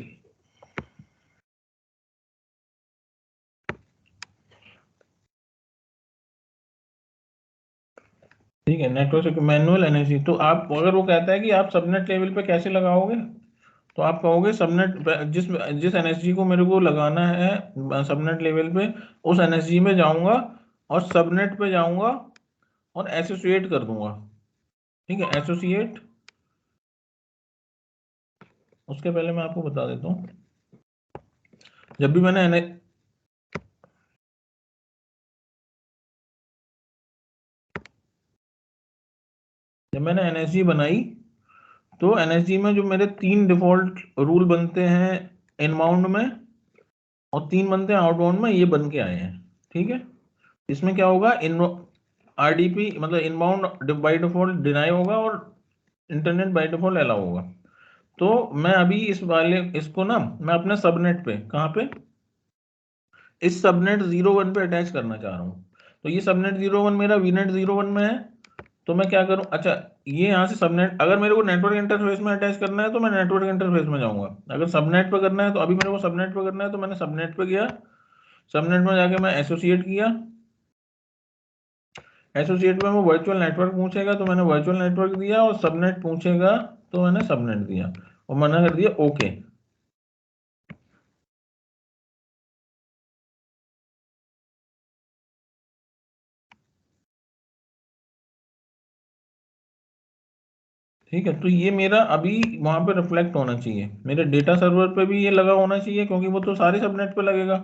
ठीक है, नेटवर्क मैनुअल एनएसजी। तो आप अगर वो कहता है कि आप सबनेट लेवल पे कैसे लगाओगे, तो आप कहोगे सबनेट जिस जिस एनएसजी को मेरे को लगाना है सबनेट लेवल पे, उस एनएसजी में जाऊंगा और सबनेट पे जाऊंगा और एसोसिएट कर दूंगा। ठीक है, एसोसिएट। उसके पहले मैं आपको बता देता हूँ, जब भी मैंने एनएसजी बनाई, तो एनएसजी में जो मेरे 3 डिफॉल्ट रूल बनते हैं इनबाउंड में और 3 बनते हैं आउटबाउंड में, ये बन के आए हैं। ठीक है, इसमें क्या होगा, इन आरडीपी मतलब इनबाउंड बाय डिफॉल्ट डिनाई होगा और इंटरनेट बाय डिफॉल्ट अलाउ होगा। तो मैं अभी इस वाले इसको ना मैं अपने सबनेट पे, कहाँ पे, इस सबनेट 01 पे अटैच करना चाह रहा हूँ। तो ये सबनेट 01 मेरा वीनेट 01 में है। तो मैं क्या करूं, अच्छा ये यहाँ से सबनेट, अगर मेरे को नेटवर्क इंटरफेस में अटैच करना है तो मैं नेटवर्क इंटरफेस में जाऊंगा। अगर सबनेट पे करना है तो अभी मेरे को सबनेट पे करना है, तो मैंने सबनेट पे गया। सबनेट में जाके मैं एसोसिएट किया। एसोसिएट में वो वर्चुअल नेटवर्क पूछेगा तो मैंने वर्चुअल नेटवर्क दिया, और सबनेट पूछेगा तो मैंने सबनेट दिया और मैंने कर दिया ओके। ठीक है, तो ये मेरा अभी वहां पे रिफ्लेक्ट होना चाहिए, मेरे डेटा सर्वर पे भी ये लगा होना चाहिए, क्योंकि वो तो सारे सबनेट पे लगेगा।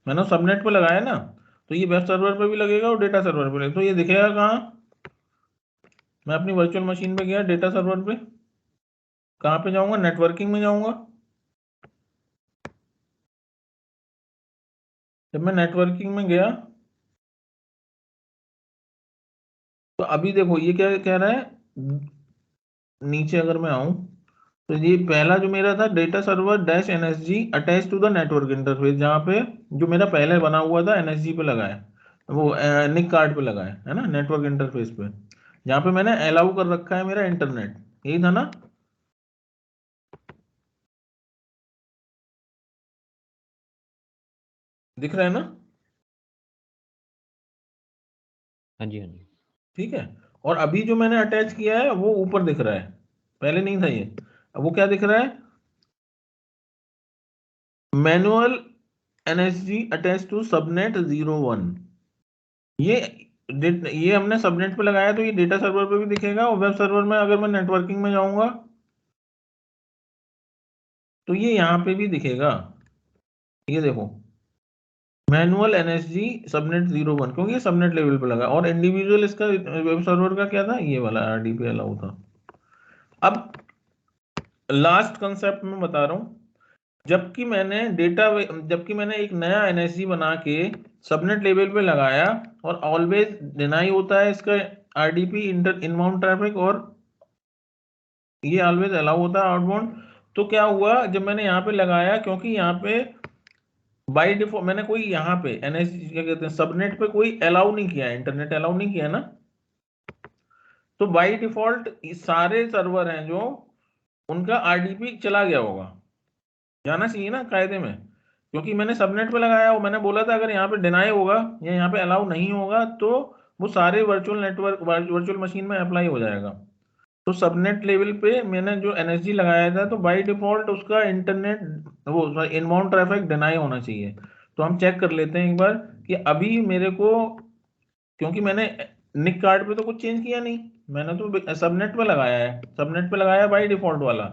मैंने सबनेट पे लगाया ना, तो ये वेब सर्वर पे भी लगेगा और डेटा सर्वर पे लगेगा। तो ये दिखेगा कहाँ, मैं अपनी वर्चुअल मशीन पे गया, डेटा सर्वर पे, कहाँ पे जाऊंगा, नेटवर्किंग में जाऊंगा। जब मैं नेटवर्किंग में गया तो अभी देखो ये क्या कह रहा है, नीचे अगर मैं आऊं तो ये पहला जो मेरा था data server dash NSG attach to the network interface, जहाँ पे जो मेरा पहले बना हुआ था एनएसजी पे लगा है, वो निक कार्ड पे लगा है ना, नेटवर्क इंटरफेस पे, जहाँ पे मैंने अलाउ कर रखा है मेरा इंटरनेट, यही था ना। दिख रहा है ना। हाँ जी, हाँ जी। ठीक है, और अभी जो मैंने अटैच किया है वो ऊपर दिख रहा है, पहले नहीं था ये। अब वो क्या दिख रहा है, manual NSG attach to subnet 01। ये हमने सबनेट पे लगाया तो ये डेटा सर्वर पे भी दिखेगा, और वेब सर्वर में अगर मैं नेटवर्किंग में जाऊंगा तो ये यहाँ पे भी दिखेगा। ये देखो, मैनुअल एनएसजी सबनेट 01, क्योंकि ये सबनेट लेवल पे लगा, और इंडिविजुअल इसका वेब सर्वर का क्या था, ये वाला आरडीपी अलाउ था। अब लास्ट कंसेप्ट में बता रहा हूँ, जबकि मैंने एक नया एनएसजी बना के सबनेट लेवल पे लगाया और ऑलवेज डिनाई होता है इसका आरडीपी इंटर इनबाउंड ट्रैफिक और ये ऑलवेज अलाउ होता है आउटबाउंड। तो क्या हुआ जब मैंने यहाँ पे लगाया, क्योंकि यहाँ पे बाय डिफॉल्ट मैंने कोई यहाँ पे एनएसजी क्या कहते हैं सबनेट पे कोई अलाउ नहीं किया है, इंटरनेट अलाउ नहीं किया ना, तो बाय डिफॉल्ट सारे सर्वर हैं जो उनका आरडीपी चला गया होगा, जाना चाहिए ना कायदे में, क्योंकि मैंने सबनेट पे लगाया हो। मैंने बोला था अगर यहाँ पे डिनाई होगा या यहाँ पे अलाउ नहीं होगा तो वो सारे वर्चुअल मशीन में अप्लाई हो जाएगा। तो सबनेट लेवल पे मैंने जो एनएसजी लगाया था तो बाय डिफॉल्ट उसका इंटरनेट वो इनबाउंड ट्रैफिक डिनाई होना चाहिए। तो हम चेक कर लेते हैं एक बार कि अभी मेरे को, क्योंकि मैंने निक कार्ड पे तो कुछ चेंज किया नहीं, मैंने तो सबनेट पे लगाया है, सबनेट पे लगाया बाय डिफॉल्ट वाला।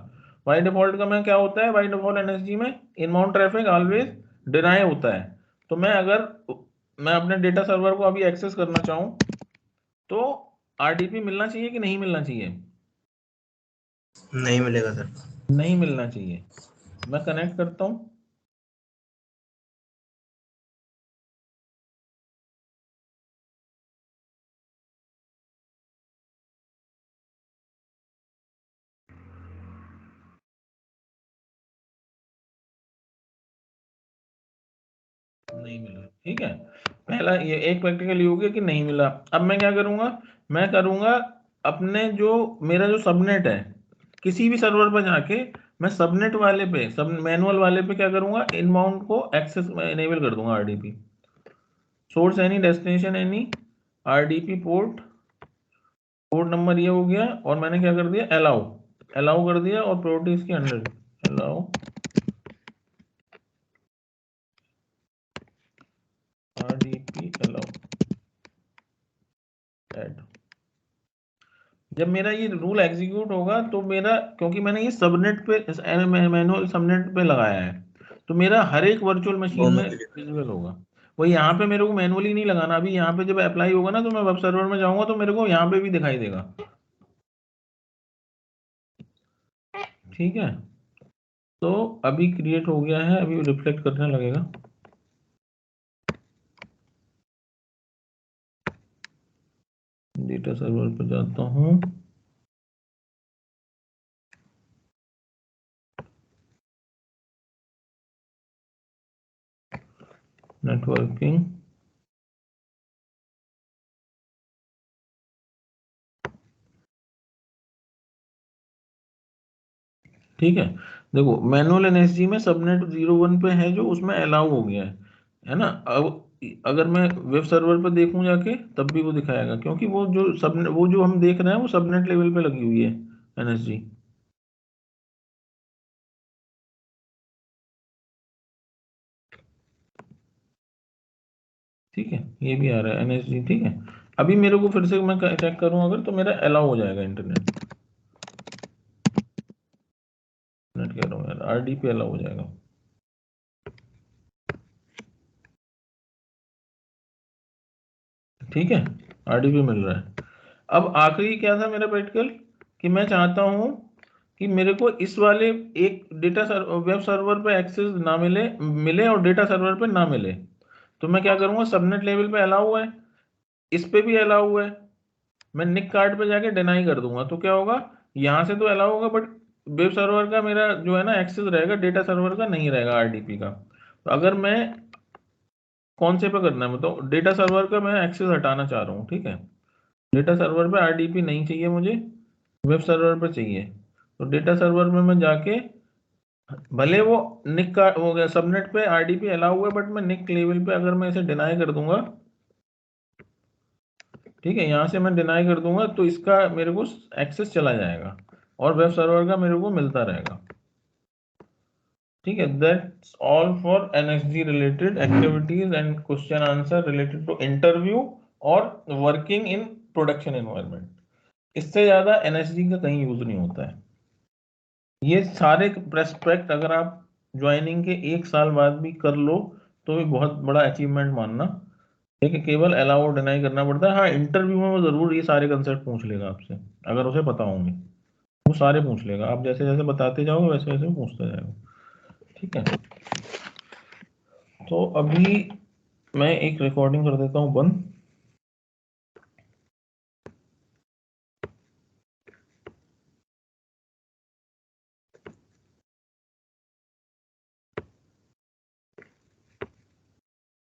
बाय डिफॉल्ट का मैं क्या होता है, बाय डिफॉल्ट एनएसजी में इनबाउंड ट्रैफिक ऑलवेज डिनाई होता है। तो मैं अपने डेटा सर्वर को अभी एक्सेस करना चाहूँ तो आरडीपी मिलना चाहिए कि नहीं मिलना चाहिए? नहीं मिलेगा सर। नहीं मिलना चाहिए। मैं कनेक्ट करता हूँ, नहीं मिला, ठीक है। पहला ये एक प्रैक्टिकल ये हो गया कि नहीं मिला। अब मैं क्या करूंगा, मैं करूंगा अपने जो मेरा जो सबनेट है किसी भी सर्वर पर जाके मैं सबनेट वाले पे सब मैनुअल वाले पे क्या करूंगा, इनबाउंड को एक्सेस इनेबल कर दूंगा RDP source any destination any RDP port number ये हो गया, और मैंने क्या कर दिया अलाउ कर दिया और प्रायोरिटी इसकी 100 अलाउ आरडीपी अलाउ ऐड। जब मेरा ये रूल एग्जीक्यूट होगा तो मेरा, क्योंकि मैंने ये सबनेट पे मैनुअल सबनेट पे लगाया है तो मेरा हर एक वर्चुअल मशीन में विजिबल होगा। वो यहाँ पे मेरे को मैनुअली नहीं लगाना, अभी यहाँ पे जब अप्लाई होगा ना तो मैं वेब सर्वर में जाऊंगा तो मेरे को यहाँ पे भी दिखाई देगा, ठीक है। तो अभी क्रिएट हो गया है, अभी रिफ्लेक्ट करने लगेगा। डेटा सर्वर पर जाता हूँ, नेटवर्किंग, ठीक है। देखो मैनुअल एनएसजी में सबनेट 01 पे है जो उसमें अलाउ हो गया है ना। अब अगर मैं वेब सर्वर पर देखूं जाके तब भी वो दिखाएगा, क्योंकि वो जो हम देख रहे हैं वो सबनेट लेवल पे लगी हुई है एनएसजी, ठीक है। ये भी आ रहा है एनएसजी, ठीक है। अभी मेरे को फिर से मैं चेक करूं अगर तो मेरा अलाउ हो जाएगा इंटरनेट कह रहा हूँ यार, आरडीपी अलाउ हो जाएगा, ठीक है। आरडीपी मिल रहा है। अब आखिरी क्या था मेरा प्रैक्टिकल कि मैं चाहता हूं कि मेरे को इस वाले एक वेब सर्वर पे एक्सेस ना मिले और डेटा सर्वर पे ना मिले। तो मैं क्या करूंगा, सबनेट लेवल पे अलाउ है, इस पे भी अलाउ है, मैं निक कार्ड पे जाके डिनाई कर दूंगा तो क्या होगा, यहां से तो अलाउ होगा बट वेब सर्वर का मेरा जो है ना एक्सेस रहेगा, डेटा सर्वर का नहीं रहेगा आरडीपी का। तो अगर मैं कौन से पे करना है बताओ, डेटा सर्वर का मैं एक्सेस हटाना चाह रहा हूँ, ठीक है। डेटा सर्वर पे आरडीपी नहीं चाहिए मुझे, वेब सर्वर पे चाहिए। तो डेटा सर्वर में मैं जाके भले वो निक का हो गया सबनेट पे आरडीपी अलाउ हुआ बट मैं निक लेवल पे अगर मैं इसे डिनाई कर दूंगा, ठीक है, यहां से मैं डिनाई कर दूंगा तो इसका मेरे को एक्सेस चला जाएगा और वेब सर्वर का मेरे को मिलता रहेगा, ठीक है। That's all for NSG related activities and question answer related to interview और वर्किंग इन प्रोडक्शन एनवायरनमेंट। इससे ज्यादा एनएसजी का कहीं यूज नहीं होता है। ये सारे प्रेस्पेक्ट अगर आप ज्वाइनिंग के 1 साल बाद भी कर लो तो भी बहुत बड़ा अचीवमेंट मानना, ठीक है। केवल अलाउ और डिनाई करना पड़ता है। हाँ, इंटरव्यू में वो जरूर ये सारे कंसेप्ट पूछ लेगा आपसे अगर उसे पता होंगे, वो सारे पूछ लेगा। आप जैसे जैसे बताते जाओगे वैसे वैसे पूछता जाएगा। ठीक है, तो अभी मैं एक रिकॉर्डिंग कर देता हूँ बंद।